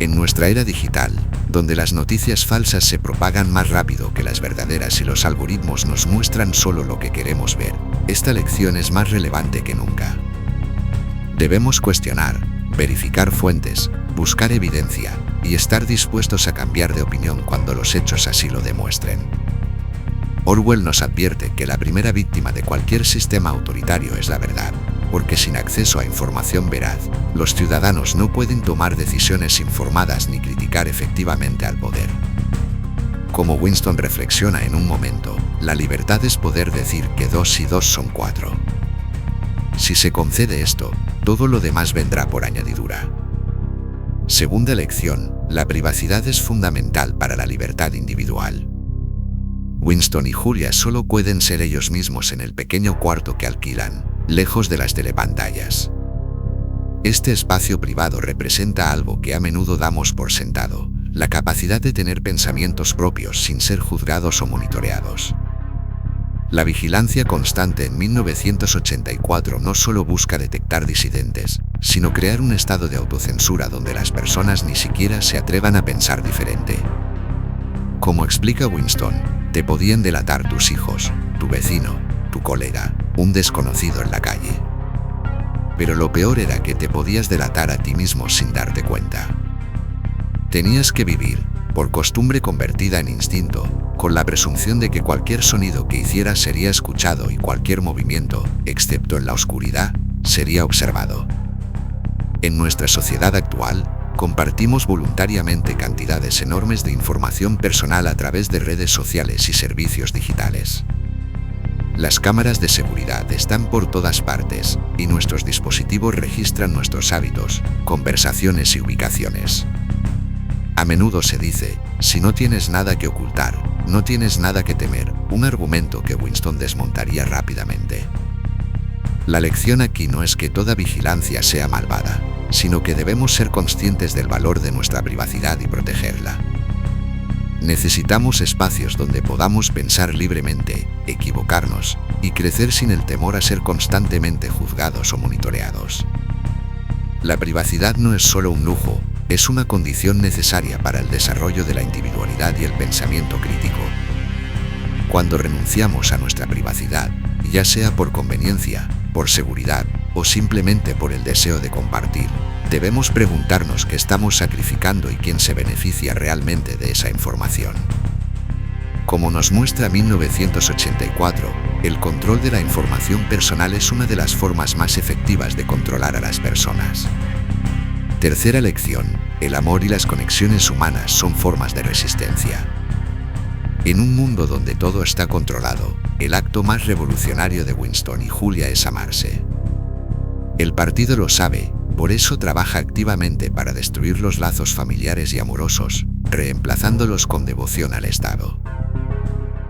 Speaker 1: En nuestra era digital, donde las noticias falsas se propagan más rápido que las verdaderas y los algoritmos nos muestran solo lo que queremos ver, esta lección es más relevante que nunca. Debemos cuestionar, verificar fuentes, buscar evidencia y estar dispuestos a cambiar de opinión cuando los hechos así lo demuestren. Orwell nos advierte que la primera víctima de cualquier sistema autoritario es la verdad, porque sin acceso a información veraz, los ciudadanos no pueden tomar decisiones informadas ni criticar efectivamente al poder. Como Winston reflexiona en un momento, la libertad es poder decir que 2 y 2 son 4. Si se concede esto, todo lo demás vendrá por añadidura. Segunda lección: la privacidad es fundamental para la libertad individual. Winston y Julia solo pueden ser ellos mismos en el pequeño cuarto que alquilan, lejos de las telepantallas. Este espacio privado representa algo que a menudo damos por sentado: la capacidad de tener pensamientos propios sin ser juzgados o monitoreados. La vigilancia constante en 1984 no solo busca detectar disidentes, sino crear un estado de autocensura donde las personas ni siquiera se atrevan a pensar diferente. Como explica Winston, te podían delatar tus hijos, tu vecino, tu colega, un desconocido en la calle. Pero lo peor era que te podías delatar a ti mismo sin darte cuenta. Tenías que vivir, por costumbre convertida en instinto, con la presunción de que cualquier sonido que hicieras sería escuchado y cualquier movimiento, excepto en la oscuridad, sería observado. En nuestra sociedad actual, compartimos voluntariamente cantidades enormes de información personal a través de redes sociales y servicios digitales. Las cámaras de seguridad están por todas partes, y nuestros dispositivos registran nuestros hábitos, conversaciones y ubicaciones. A menudo se dice: si no tienes nada que ocultar, no tienes nada que temer, un argumento que Winston desmontaría rápidamente. La lección aquí no es que toda vigilancia sea malvada, sino que debemos ser conscientes del valor de nuestra privacidad y protegerla. Necesitamos espacios donde podamos pensar libremente, equivocarnos y crecer sin el temor a ser constantemente juzgados o monitoreados. La privacidad no es solo un lujo, es una condición necesaria para el desarrollo de la individualidad y el pensamiento crítico. Cuando renunciamos a nuestra privacidad, ya sea por conveniencia, por seguridad o simplemente por el deseo de compartir, debemos preguntarnos qué estamos sacrificando y quién se beneficia realmente de esa información. Como nos muestra 1984, el control de la información personal es una de las formas más efectivas de controlar a las personas. Tercera lección: el amor y las conexiones humanas son formas de resistencia. En un mundo donde todo está controlado, el acto más revolucionario de Winston y Julia es amarse. El partido lo sabe, por eso trabaja activamente para destruir los lazos familiares y amorosos, reemplazándolos con devoción al Estado.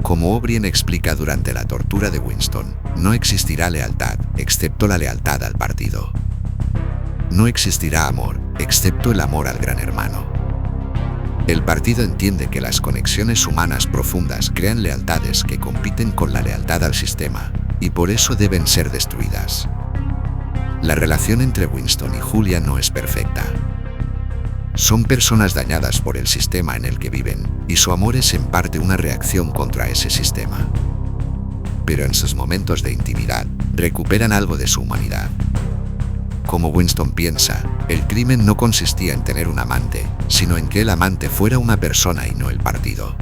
Speaker 1: Como O'Brien explica durante la tortura de Winston, no existirá lealtad, excepto la lealtad al partido. No existirá amor, excepto el amor al gran hermano. El partido entiende que las conexiones humanas profundas crean lealtades que compiten con la lealtad al sistema, y por eso deben ser destruidas. La relación entre Winston y Julia no es perfecta. Son personas dañadas por el sistema en el que viven, y su amor es en parte una reacción contra ese sistema. Pero en sus momentos de intimidad, recuperan algo de su humanidad. Como Winston piensa, el crimen no consistía en tener un amante, sino en que el amante fuera una persona y no el partido.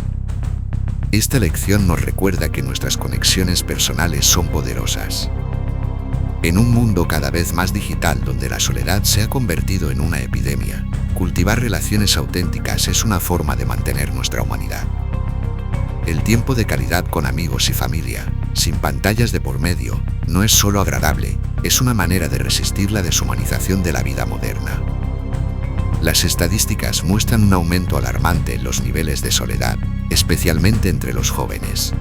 Speaker 1: Esta lección nos recuerda que nuestras conexiones personales son poderosas. En un mundo cada vez más digital donde la soledad se ha convertido en una epidemia, cultivar relaciones auténticas es una forma de mantener nuestra humanidad. El tiempo de calidad con amigos y familia, sin pantallas de por medio, no es solo agradable, es una manera de resistir la deshumanización de la vida moderna. Las estadísticas muestran un aumento alarmante en los niveles de soledad, especialmente entre los jóvenes.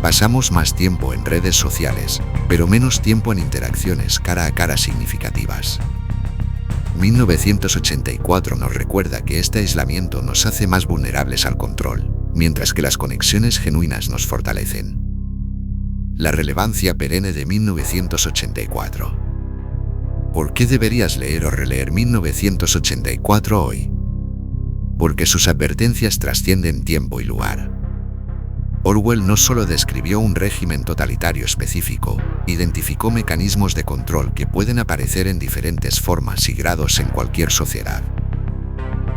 Speaker 1: Pasamos más tiempo en redes sociales, pero menos tiempo en interacciones cara a cara significativas. 1984 nos recuerda que este aislamiento nos hace más vulnerables al control, mientras que las conexiones genuinas nos fortalecen. La relevancia perenne de 1984. ¿Por qué deberías leer o releer 1984 hoy? Porque sus advertencias trascienden tiempo y lugar. Orwell no solo describió un régimen totalitario específico, identificó mecanismos de control que pueden aparecer en diferentes formas y grados en cualquier sociedad.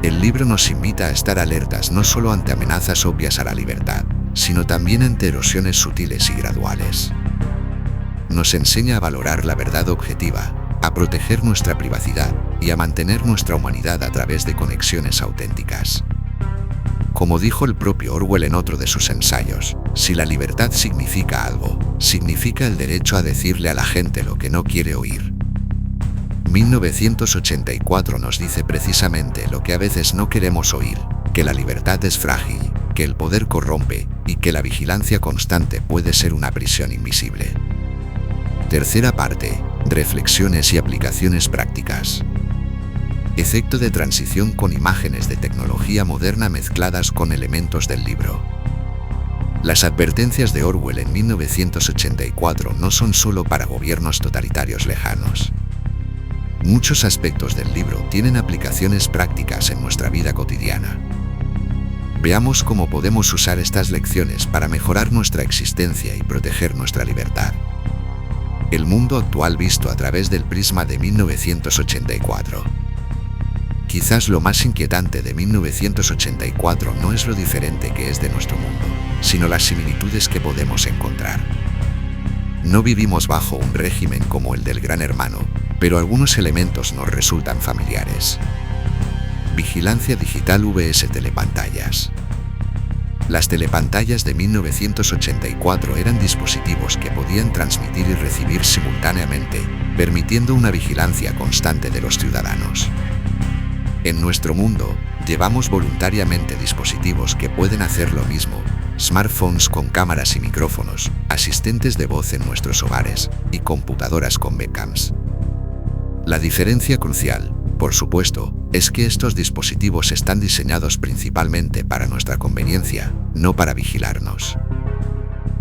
Speaker 1: El libro nos invita a estar alertas no solo ante amenazas obvias a la libertad, sino también ante erosiones sutiles y graduales. Nos enseña a valorar la verdad objetiva, a proteger nuestra privacidad y a mantener nuestra humanidad a través de conexiones auténticas. Como dijo el propio Orwell en otro de sus ensayos, si la libertad significa algo, significa el derecho a decirle a la gente lo que no quiere oír. 1984 nos dice precisamente lo que a veces no queremos oír, que la libertad es frágil, que el poder corrompe y que la vigilancia constante puede ser una prisión invisible. Tercera parte, reflexiones y aplicaciones prácticas. Efecto de transición con imágenes de tecnología moderna mezcladas con elementos del libro. Las advertencias de Orwell en 1984 no son solo para gobiernos totalitarios lejanos. Muchos aspectos del libro tienen aplicaciones prácticas en nuestra vida cotidiana. Veamos cómo podemos usar estas lecciones para mejorar nuestra existencia y proteger nuestra libertad. El mundo actual visto a través del prisma de 1984. Quizás lo más inquietante de 1984 no es lo diferente que es de nuestro mundo, sino las similitudes que podemos encontrar. No vivimos bajo un régimen como el del Gran Hermano, pero algunos elementos nos resultan familiares. Vigilancia digital vs telepantallas. Las telepantallas de 1984 eran dispositivos que podían transmitir y recibir simultáneamente, permitiendo una vigilancia constante de los ciudadanos. En nuestro mundo, llevamos voluntariamente dispositivos que pueden hacer lo mismo, smartphones con cámaras y micrófonos, asistentes de voz en nuestros hogares y computadoras con webcams. La diferencia crucial, por supuesto, es que estos dispositivos están diseñados principalmente para nuestra conveniencia, no para vigilarnos.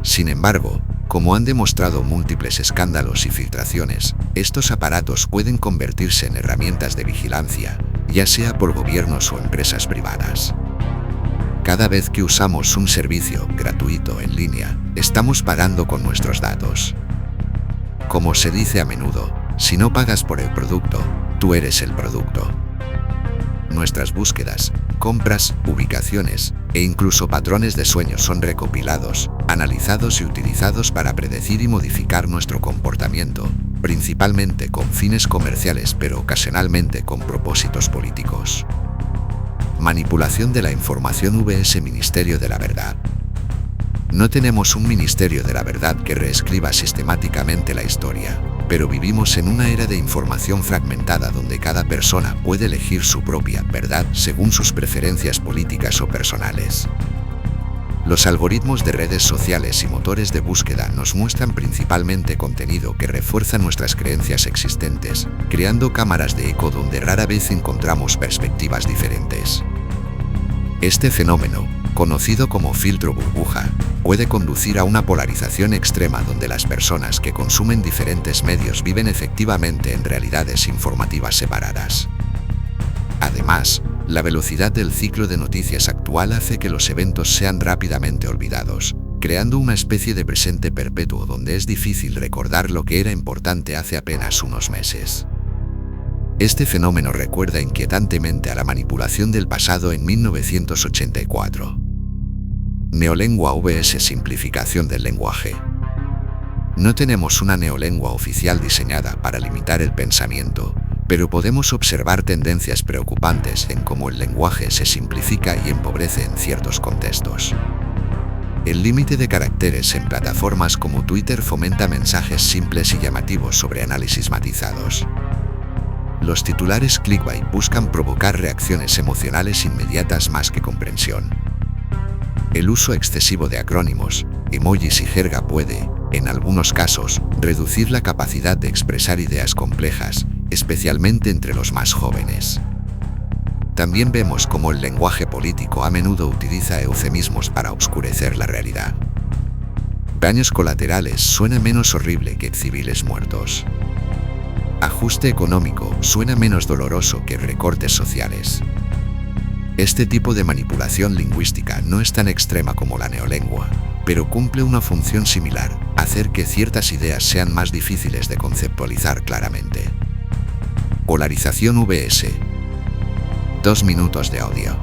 Speaker 1: Sin embargo, como han demostrado múltiples escándalos y filtraciones, estos aparatos pueden convertirse en herramientas de vigilancia, ya sea por gobiernos o empresas privadas. Cada vez que usamos un servicio gratuito en línea, estamos pagando con nuestros datos. Como se dice a menudo, si no pagas por el producto, tú eres el producto. Nuestras búsquedas, compras, ubicaciones e incluso patrones de sueño son recopilados, analizados y utilizados para predecir y modificar nuestro comportamiento, principalmente con fines comerciales pero ocasionalmente con propósitos políticos. Manipulación de la información vs Ministerio de la Verdad. No tenemos un Ministerio de la Verdad que reescriba sistemáticamente la historia, pero vivimos en una era de información fragmentada donde cada persona puede elegir su propia verdad según sus preferencias políticas o personales. Los algoritmos de redes sociales y motores de búsqueda nos muestran principalmente contenido que refuerza nuestras creencias existentes, creando cámaras de eco donde rara vez encontramos perspectivas diferentes. Este fenómeno, conocido como filtro burbuja, puede conducir a una polarización extrema donde las personas que consumen diferentes medios viven efectivamente en realidades informativas separadas. Además, la velocidad del ciclo de noticias actual hace que los eventos sean rápidamente olvidados, creando una especie de presente perpetuo donde es difícil recordar lo que era importante hace apenas unos meses. Este fenómeno recuerda inquietantemente a la manipulación del pasado en 1984. Neolengua vs simplificación del lenguaje. No tenemos una neolengua oficial diseñada para limitar el pensamiento, pero podemos observar tendencias preocupantes en cómo el lenguaje se simplifica y empobrece en ciertos contextos. El límite de caracteres en plataformas como Twitter fomenta mensajes simples y llamativos sobre análisis matizados. Los titulares clickbait buscan provocar reacciones emocionales inmediatas más que comprensión. El uso excesivo de acrónimos, emojis y jerga puede, en algunos casos, reducir la capacidad de expresar ideas complejas, especialmente entre los más jóvenes. También vemos cómo el lenguaje político a menudo utiliza eufemismos para oscurecer la realidad. Daños colaterales suena menos horrible que civiles muertos. Ajuste económico suena menos doloroso que recortes sociales. Este tipo de manipulación lingüística no es tan extrema como la neolengua, pero cumple una función similar, hacer que ciertas ideas sean más difíciles de conceptualizar claramente. Polarización vs. 2 minutos de odio.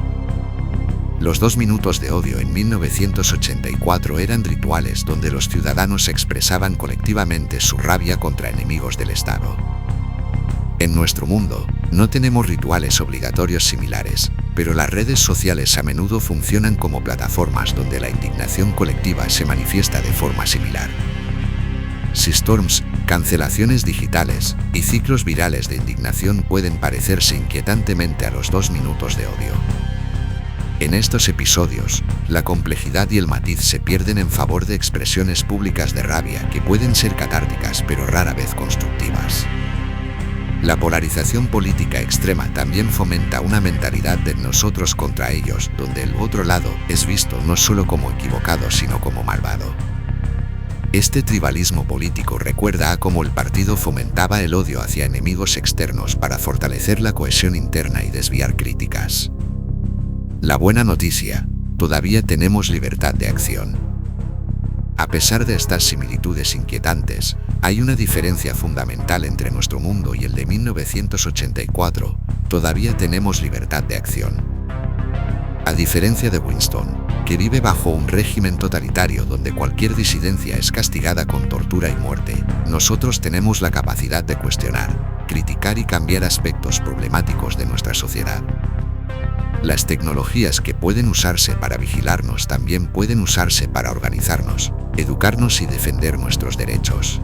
Speaker 1: Los 2 minutos de odio en 1984 eran rituales donde los ciudadanos expresaban colectivamente su rabia contra enemigos del Estado. En nuestro mundo, no tenemos rituales obligatorios similares, pero las redes sociales a menudo funcionan como plataformas donde la indignación colectiva se manifiesta de forma similar. Shitstorms, cancelaciones digitales y ciclos virales de indignación pueden parecerse inquietantemente a los 2 minutos de odio. En estos episodios, la complejidad y el matiz se pierden en favor de expresiones públicas de rabia que pueden ser catárticas pero rara vez constructivas. La polarización política extrema también fomenta una mentalidad de nosotros contra ellos, donde el otro lado es visto no solo como equivocado sino como malvado. Este tribalismo político recuerda a cómo el partido fomentaba el odio hacia enemigos externos para fortalecer la cohesión interna y desviar críticas. La buena noticia, todavía tenemos libertad de acción. A pesar de estas similitudes inquietantes, hay una diferencia fundamental entre nuestro mundo y el de 1984, todavía tenemos libertad de acción. A diferencia de Winston, que vive bajo un régimen totalitario donde cualquier disidencia es castigada con tortura y muerte, nosotros tenemos la capacidad de cuestionar, criticar y cambiar aspectos problemáticos de nuestra sociedad. Las tecnologías que pueden usarse para vigilarnos también pueden usarse para organizarnos, educarnos y defender nuestros derechos.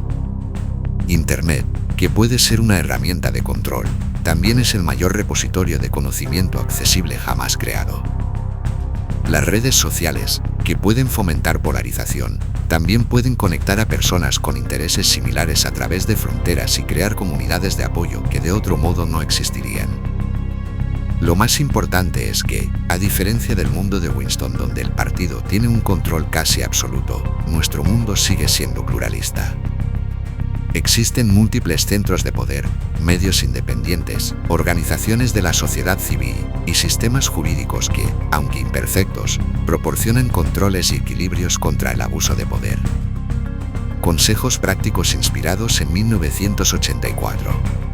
Speaker 1: Internet, que puede ser una herramienta de control, también es el mayor repositorio de conocimiento accesible jamás creado. Las redes sociales, que pueden fomentar polarización, también pueden conectar a personas con intereses similares a través de fronteras y crear comunidades de apoyo que de otro modo no existirían. Lo más importante es que, a diferencia del mundo de Winston donde el partido tiene un control casi absoluto, nuestro mundo sigue siendo pluralista. Existen múltiples centros de poder, medios independientes, organizaciones de la sociedad civil y sistemas jurídicos que, aunque imperfectos, proporcionan controles y equilibrios contra el abuso de poder. Consejos prácticos inspirados en 1984.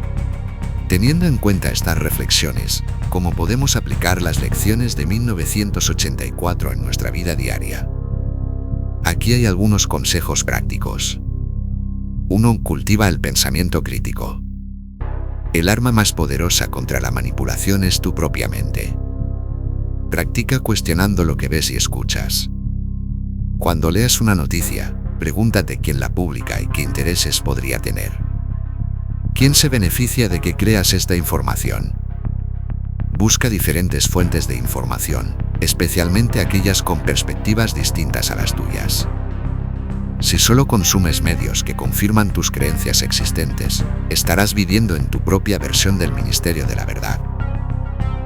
Speaker 1: Teniendo en cuenta estas reflexiones, ¿cómo podemos aplicar las lecciones de 1984 en nuestra vida diaria? Aquí hay algunos consejos prácticos. 1. Cultiva el pensamiento crítico. El arma más poderosa contra la manipulación es tu propia mente. Practica cuestionando lo que ves y escuchas. Cuando leas una noticia, pregúntate quién la publica y qué intereses podría tener. ¿Quién se beneficia de que creas esta información? Busca diferentes fuentes de información, especialmente aquellas con perspectivas distintas a las tuyas. Si solo consumes medios que confirman tus creencias existentes, estarás viviendo en tu propia versión del Ministerio de la Verdad.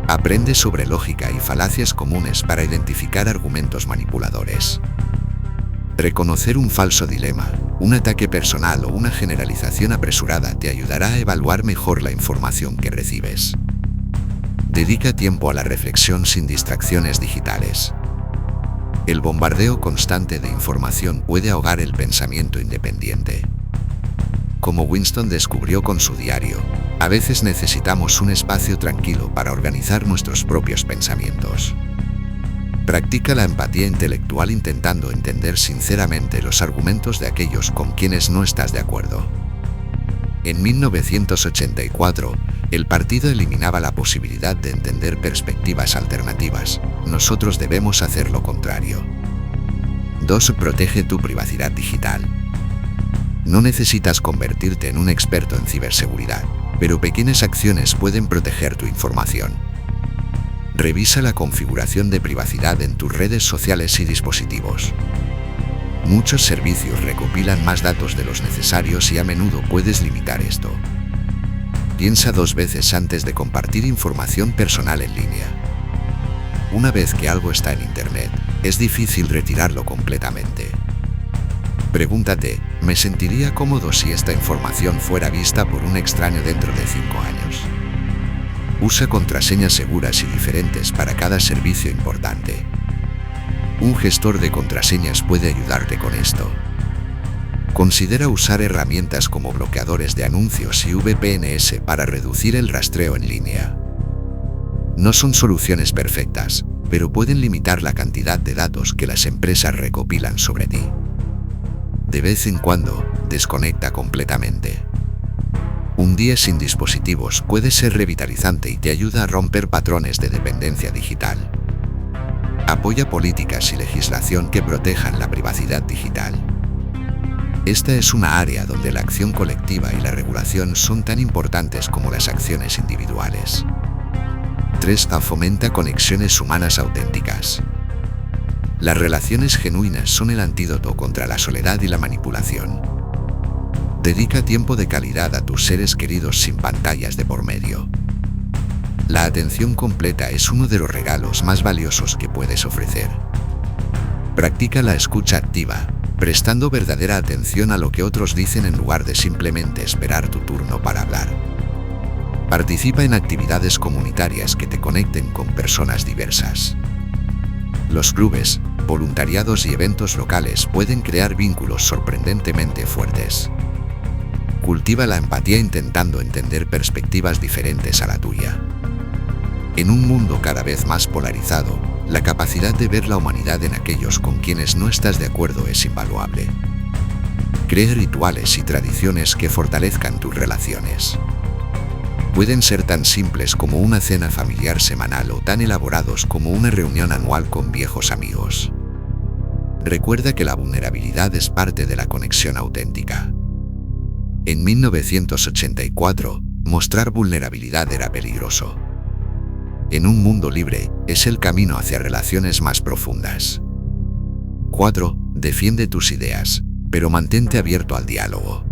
Speaker 1: Aprende sobre lógica y falacias comunes para identificar argumentos manipuladores. Reconocer un falso dilema, un ataque personal o una generalización apresurada te ayudará a evaluar mejor la información que recibes. Dedica tiempo a la reflexión sin distracciones digitales. El bombardeo constante de información puede ahogar el pensamiento independiente. Como Winston descubrió con su diario, a veces necesitamos un espacio tranquilo para organizar nuestros propios pensamientos. Practica la empatía intelectual intentando entender sinceramente los argumentos de aquellos con quienes no estás de acuerdo. En 1984, el partido eliminaba la posibilidad de entender perspectivas alternativas. Nosotros debemos hacer lo contrario. 2. Protege tu privacidad digital. No necesitas convertirte en un experto en ciberseguridad, pero pequeñas acciones pueden proteger tu información. Revisa la configuración de privacidad en tus redes sociales y dispositivos. Muchos servicios recopilan más datos de los necesarios y a menudo puedes limitar esto. Piensa 2 veces antes de compartir información personal en línea. Una vez que algo está en Internet, es difícil retirarlo completamente. Pregúntate, ¿me sentiría cómodo si esta información fuera vista por un extraño dentro de 5 años? Usa contraseñas seguras y diferentes para cada servicio importante. Un gestor de contraseñas puede ayudarte con esto. Considera usar herramientas como bloqueadores de anuncios y VPNs para reducir el rastreo en línea. No son soluciones perfectas, pero pueden limitar la cantidad de datos que las empresas recopilan sobre ti. De vez en cuando, desconecta completamente. Un día sin dispositivos puede ser revitalizante y te ayuda a romper patrones de dependencia digital. Apoya políticas y legislación que protejan la privacidad digital. Esta es una área donde la acción colectiva y la regulación son tan importantes como las acciones individuales. 3. Fomenta conexiones humanas auténticas. Las relaciones genuinas son el antídoto contra la soledad y la manipulación. Dedica tiempo de calidad a tus seres queridos sin pantallas de por medio. La atención completa es uno de los regalos más valiosos que puedes ofrecer. Practica la escucha activa, prestando verdadera atención a lo que otros dicen en lugar de simplemente esperar tu turno para hablar. Participa en actividades comunitarias que te conecten con personas diversas. Los clubes, voluntariados y eventos locales pueden crear vínculos sorprendentemente fuertes. Cultiva la empatía intentando entender perspectivas diferentes a la tuya. En un mundo cada vez más polarizado, la capacidad de ver la humanidad en aquellos con quienes no estás de acuerdo es invaluable. Crea rituales y tradiciones que fortalezcan tus relaciones. Pueden ser tan simples como una cena familiar semanal o tan elaborados como una reunión anual con viejos amigos. Recuerda que la vulnerabilidad es parte de la conexión auténtica. En 1984, mostrar vulnerabilidad era peligroso. En un mundo libre, es el camino hacia relaciones más profundas. 4. Defiende tus ideas, pero mantente abierto al diálogo.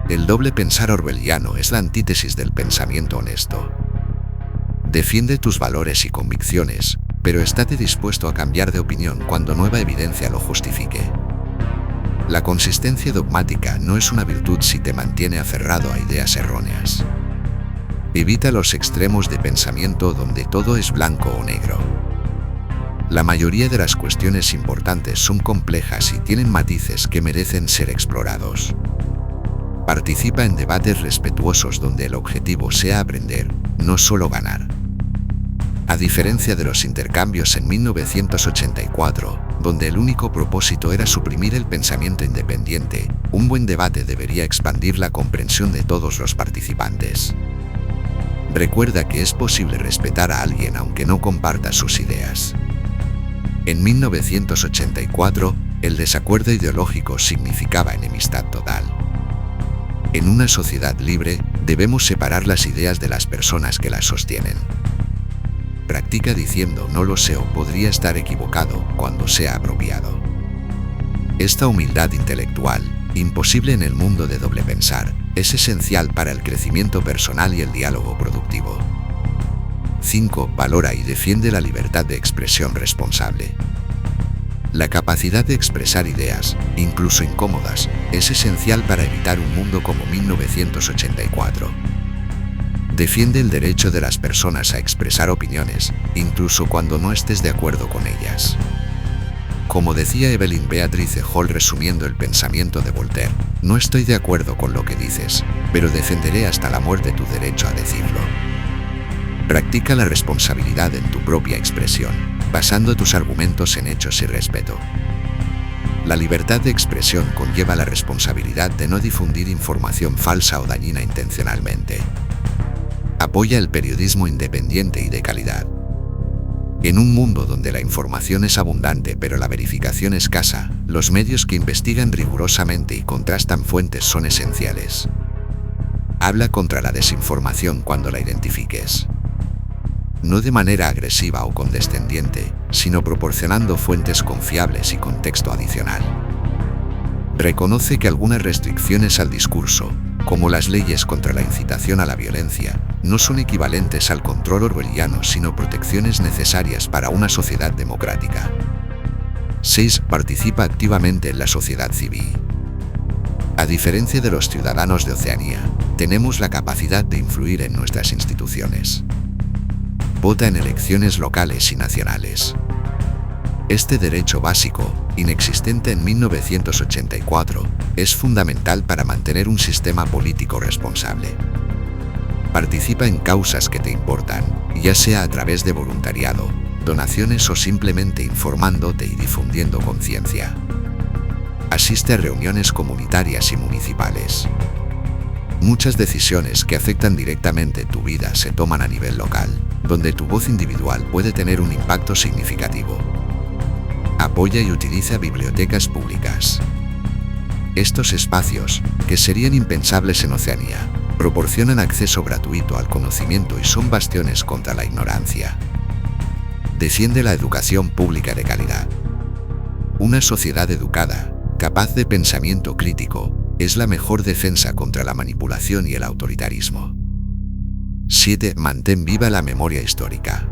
Speaker 1: El doble pensar orwelliano es la antítesis del pensamiento honesto. Defiende tus valores y convicciones, pero estate dispuesto a cambiar de opinión cuando nueva evidencia lo justifique. La consistencia dogmática no es una virtud si te mantiene aferrado a ideas erróneas. Evita los extremos de pensamiento donde todo es blanco o negro. La mayoría de las cuestiones importantes son complejas y tienen matices que merecen ser explorados. Participa en debates respetuosos donde el objetivo sea aprender, no solo ganar. A diferencia de los intercambios en 1984, donde el único propósito era suprimir el pensamiento independiente, un buen debate debería expandir la comprensión de todos los participantes. Recuerda que es posible respetar a alguien aunque no comparta sus ideas. En 1984, el desacuerdo ideológico significaba enemistad total. En una sociedad libre, debemos separar las ideas de las personas que las sostienen. Practica diciendo no lo sé o podría estar equivocado cuando sea apropiado. Esta humildad intelectual, imposible en el mundo de doble pensar, es esencial para el crecimiento personal y el diálogo productivo. 5. Valora y defiende la libertad de expresión responsable. La capacidad de expresar ideas, incluso incómodas, es esencial para evitar un mundo como 1984. Defiende el derecho de las personas a expresar opiniones, incluso cuando no estés de acuerdo con ellas. Como decía Evelyn Beatrice Hall resumiendo el pensamiento de Voltaire, no estoy de acuerdo con lo que dices, pero defenderé hasta la muerte tu derecho a decirlo. Practica la responsabilidad en tu propia expresión, basando tus argumentos en hechos y respeto. La libertad de expresión conlleva la responsabilidad de no difundir información falsa o dañina intencionalmente. Apoya el periodismo independiente y de calidad. En un mundo donde la información es abundante pero la verificación escasa, los medios que investigan rigurosamente y contrastan fuentes son esenciales. Habla contra la desinformación cuando la identifiques. No de manera agresiva o condescendiente, sino proporcionando fuentes confiables y contexto adicional. Reconoce que algunas restricciones al discurso, como las leyes contra la incitación a la violencia, no son equivalentes al control orwelliano sino protecciones necesarias para una sociedad democrática. 6. Participa activamente en la sociedad civil. A diferencia de los ciudadanos de Oceanía, tenemos la capacidad de influir en nuestras instituciones. Vota en elecciones locales y nacionales. Este derecho básico, inexistente en 1984, es fundamental para mantener un sistema político responsable. Participa en causas que te importan, ya sea a través de voluntariado, donaciones o simplemente informándote y difundiendo conciencia. Asiste a reuniones comunitarias y municipales. Muchas decisiones que afectan directamente tu vida se toman a nivel local, donde tu voz individual puede tener un impacto significativo. Apoya y utiliza bibliotecas públicas. Estos espacios, que serían impensables en Oceanía, proporcionan acceso gratuito al conocimiento y son bastiones contra la ignorancia. Defiende la educación pública de calidad. Una sociedad educada, capaz de pensamiento crítico, es la mejor defensa contra la manipulación y el autoritarismo. 7. Mantén viva la memoria histórica.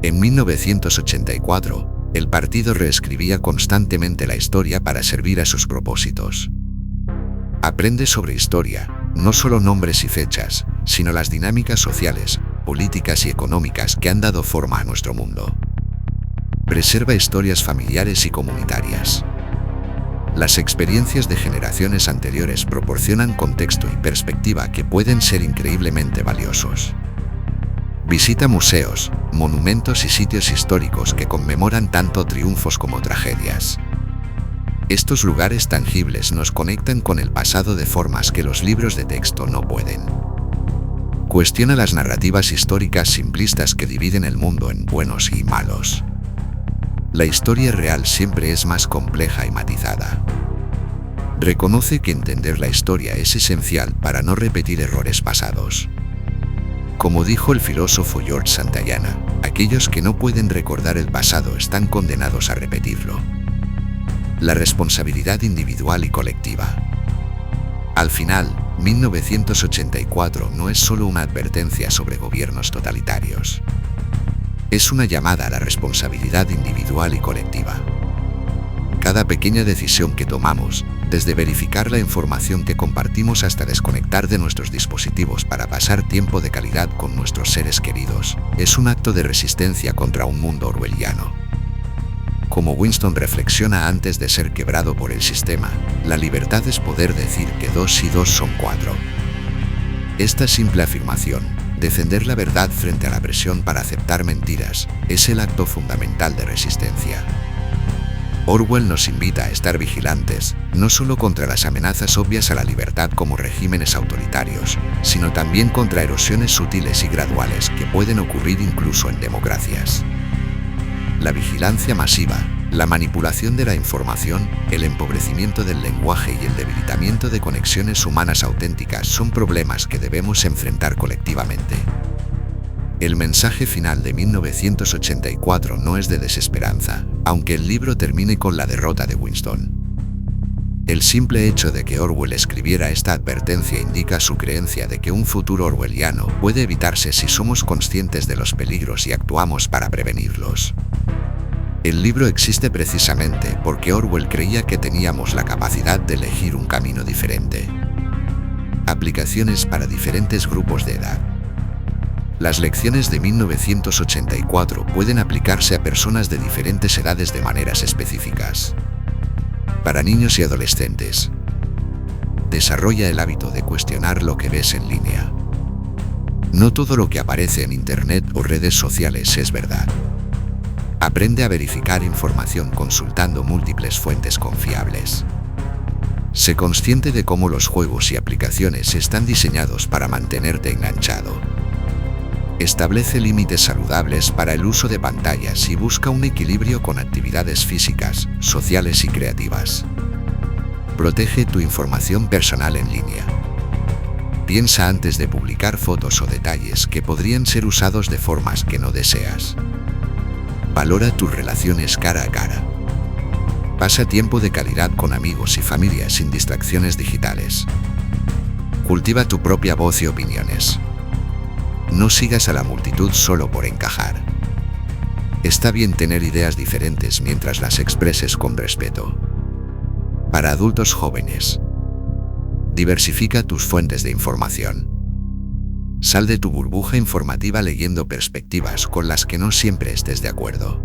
Speaker 1: En 1984, el partido reescribía constantemente la historia para servir a sus propósitos. Aprende sobre historia, no solo nombres y fechas, sino las dinámicas sociales, políticas y económicas que han dado forma a nuestro mundo. Preserva historias familiares y comunitarias. Las experiencias de generaciones anteriores proporcionan contexto y perspectiva que pueden ser increíblemente valiosos. Visita museos, monumentos y sitios históricos que conmemoran tanto triunfos como tragedias. Estos lugares tangibles nos conectan con el pasado de formas que los libros de texto no pueden. Cuestiona las narrativas históricas simplistas que dividen el mundo en buenos y malos. La historia real siempre es más compleja y matizada. Reconoce que entender la historia es esencial para no repetir errores pasados. Como dijo el filósofo George Santayana, aquellos que no pueden recordar el pasado están condenados a repetirlo. La responsabilidad individual y colectiva. Al final, 1984 no es solo una advertencia sobre gobiernos totalitarios. Es una llamada a la responsabilidad individual y colectiva. Cada pequeña decisión que tomamos, desde verificar la información que compartimos hasta desconectar de nuestros dispositivos para pasar tiempo de calidad con nuestros seres queridos, es un acto de resistencia contra un mundo orwelliano. Como Winston reflexiona antes de ser quebrado por el sistema, la libertad es poder decir que 2 y 2 son 4. Esta simple afirmación, defender la verdad frente a la presión para aceptar mentiras, es el acto fundamental de resistencia. Orwell nos invita a estar vigilantes, no solo contra las amenazas obvias a la libertad como regímenes autoritarios, sino también contra erosiones sutiles y graduales que pueden ocurrir incluso en democracias. La vigilancia masiva, la manipulación de la información, el empobrecimiento del lenguaje y el debilitamiento de conexiones humanas auténticas son problemas que debemos enfrentar colectivamente. El mensaje final de 1984 no es de desesperanza, aunque el libro termine con la derrota de Winston. El simple hecho de que Orwell escribiera esta advertencia indica su creencia de que un futuro orwelliano puede evitarse si somos conscientes de los peligros y actuamos para prevenirlos. El libro existe precisamente porque Orwell creía que teníamos la capacidad de elegir un camino diferente. Aplicaciones para diferentes grupos de edad. Las lecciones de 1984 pueden aplicarse a personas de diferentes edades de maneras específicas. Para niños y adolescentes. Desarrolla el hábito de cuestionar lo que ves en línea. No todo lo que aparece en Internet o redes sociales es verdad. Aprende a verificar información consultando múltiples fuentes confiables. Sé consciente de cómo los juegos y aplicaciones están diseñados para mantenerte enganchado. Establece límites saludables para el uso de pantallas y busca un equilibrio con actividades físicas, sociales y creativas. Protege tu información personal en línea. Piensa antes de publicar fotos o detalles que podrían ser usados de formas que no deseas. Valora tus relaciones cara a cara. Pasa tiempo de calidad con amigos y familia sin distracciones digitales. Cultiva tu propia voz y opiniones. No sigas a la multitud solo por encajar. Está bien tener ideas diferentes mientras las expreses con respeto. Para adultos jóvenes. Diversifica tus fuentes de información. Sal de tu burbuja informativa leyendo perspectivas con las que no siempre estés de acuerdo.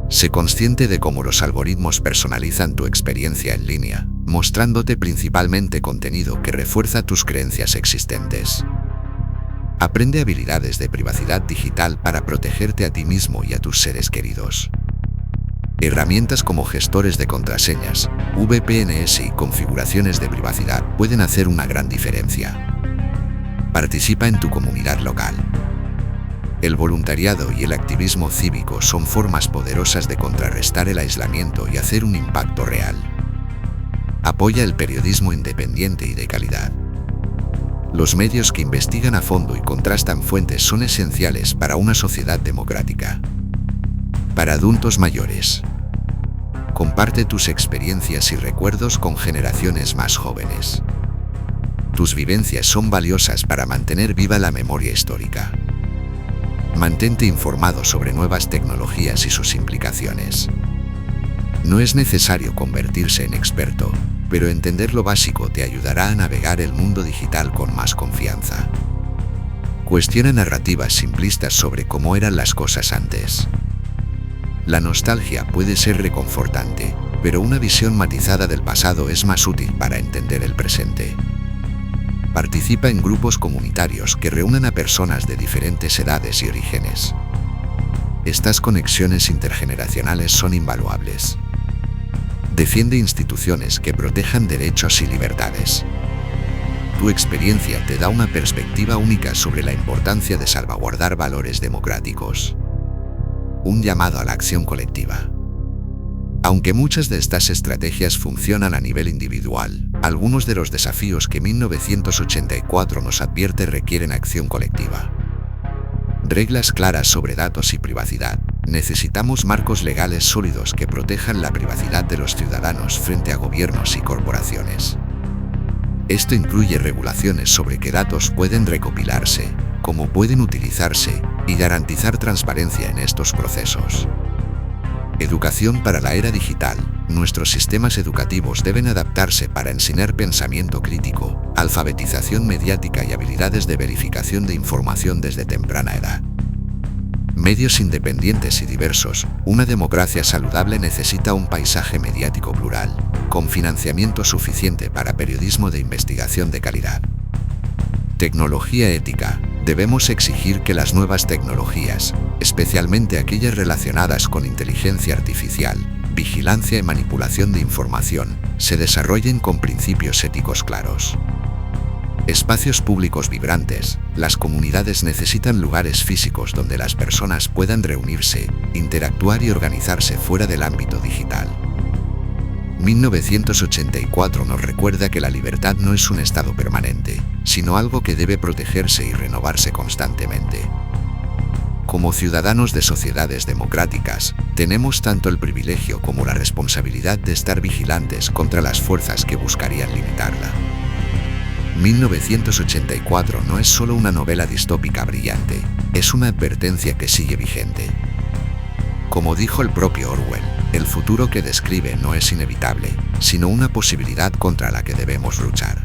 Speaker 1: Sé consciente de cómo los algoritmos personalizan tu experiencia en línea, mostrándote principalmente contenido que refuerza tus creencias existentes. Aprende habilidades de privacidad digital para protegerte a ti mismo y a tus seres queridos. Herramientas como gestores de contraseñas, VPNs y configuraciones de privacidad pueden hacer una gran diferencia. Participa en tu comunidad local. El voluntariado y el activismo cívico son formas poderosas de contrarrestar el aislamiento y hacer un impacto real. Apoya el periodismo independiente y de calidad. Los medios que investigan a fondo y contrastan fuentes son esenciales para una sociedad democrática. Para adultos mayores. Comparte tus experiencias y recuerdos con generaciones más jóvenes. Tus vivencias son valiosas para mantener viva la memoria histórica. Mantente informado sobre nuevas tecnologías y sus implicaciones. No es necesario convertirse en experto, pero entender lo básico te ayudará a navegar el mundo digital con más confianza. Cuestiona narrativas simplistas sobre cómo eran las cosas antes. La nostalgia puede ser reconfortante, pero una visión matizada del pasado es más útil para entender el presente. Participa en grupos comunitarios que reúnan a personas de diferentes edades y orígenes. Estas conexiones intergeneracionales son invaluables. Defiende instituciones que protejan derechos y libertades. Tu experiencia te da una perspectiva única sobre la importancia de salvaguardar valores democráticos. Un llamado a la acción colectiva. Aunque muchas de estas estrategias funcionan a nivel individual, algunos de los desafíos que 1984 nos advierte requieren acción colectiva. Reglas claras sobre datos y privacidad. Necesitamos marcos legales sólidos que protejan la privacidad de los ciudadanos frente a gobiernos y corporaciones. Esto incluye regulaciones sobre qué datos pueden recopilarse, cómo pueden utilizarse, y garantizar transparencia en estos procesos. Educación para la era digital. Nuestros sistemas educativos deben adaptarse para enseñar pensamiento crítico, alfabetización mediática y habilidades de verificación de información desde temprana edad. Medios independientes y diversos. Una democracia saludable necesita un paisaje mediático plural, con financiamiento suficiente para periodismo de investigación de calidad. Tecnología ética. Debemos exigir que las nuevas tecnologías, especialmente aquellas relacionadas con inteligencia artificial, vigilancia y manipulación de información, se desarrollen con principios éticos claros. Espacios públicos vibrantes. Las comunidades necesitan lugares físicos donde las personas puedan reunirse, interactuar y organizarse fuera del ámbito digital. 1984 nos recuerda que la libertad no es un estado permanente, sino algo que debe protegerse y renovarse constantemente. Como ciudadanos de sociedades democráticas, tenemos tanto el privilegio como la responsabilidad de estar vigilantes contra las fuerzas que buscarían limitarla. 1984 no es solo una novela distópica brillante, es una advertencia que sigue vigente. Como dijo el propio Orwell, el futuro que describe no es inevitable, sino una posibilidad contra la que debemos luchar.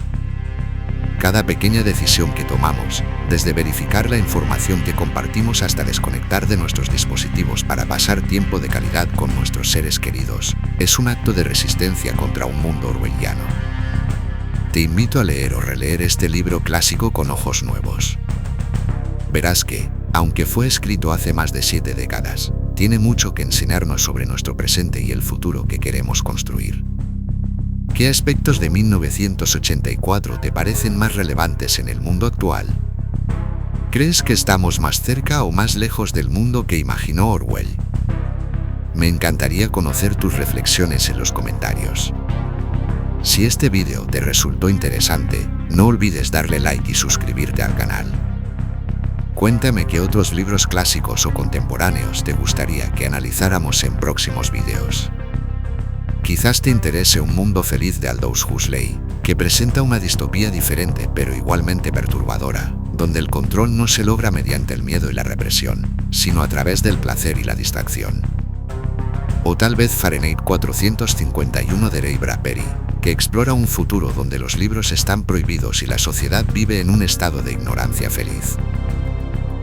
Speaker 1: Cada pequeña decisión que tomamos, desde verificar la información que compartimos hasta desconectar de nuestros dispositivos para pasar tiempo de calidad con nuestros seres queridos, es un acto de resistencia contra un mundo orwelliano. Te invito a leer o releer este libro clásico con ojos nuevos. Verás que, aunque fue escrito hace más de 7 décadas, tiene mucho que enseñarnos sobre nuestro presente y el futuro que queremos construir. ¿Qué aspectos de 1984 te parecen más relevantes en el mundo actual? ¿Crees que estamos más cerca o más lejos del mundo que imaginó Orwell? Me encantaría conocer tus reflexiones en los comentarios. Si este vídeo te resultó interesante, no olvides darle like y suscribirte al canal. Cuéntame qué otros libros clásicos o contemporáneos te gustaría que analizáramos en próximos vídeos. Quizás te interese Un mundo feliz de Aldous Huxley, que presenta una distopía diferente pero igualmente perturbadora, donde el control no se logra mediante el miedo y la represión, sino a través del placer y la distracción. O tal vez Fahrenheit 451 de Ray Bradbury, que explora un futuro donde los libros están prohibidos y la sociedad vive en un estado de ignorancia feliz.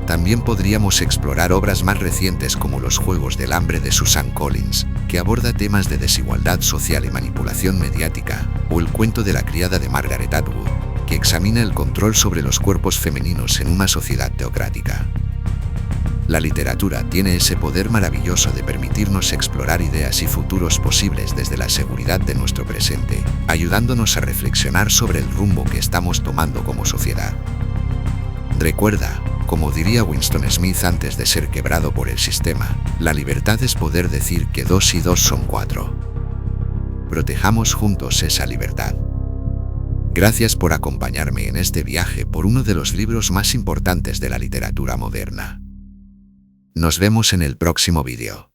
Speaker 1: También podríamos explorar obras más recientes como Los Juegos del Hambre de Susan Collins, que aborda temas de desigualdad social y manipulación mediática, o El cuento de la criada de Margaret Atwood, que examina el control sobre los cuerpos femeninos en una sociedad teocrática. La literatura tiene ese poder maravilloso de permitirnos explorar ideas y futuros posibles desde la seguridad de nuestro presente, ayudándonos a reflexionar sobre el rumbo que estamos tomando como sociedad. Recuerda, como diría Winston Smith antes de ser quebrado por el sistema, la libertad es poder decir que 2 y 2 son 4. Protejamos juntos esa libertad. Gracias por acompañarme en este viaje por uno de los libros más importantes de la literatura moderna. Nos vemos en el próximo vídeo.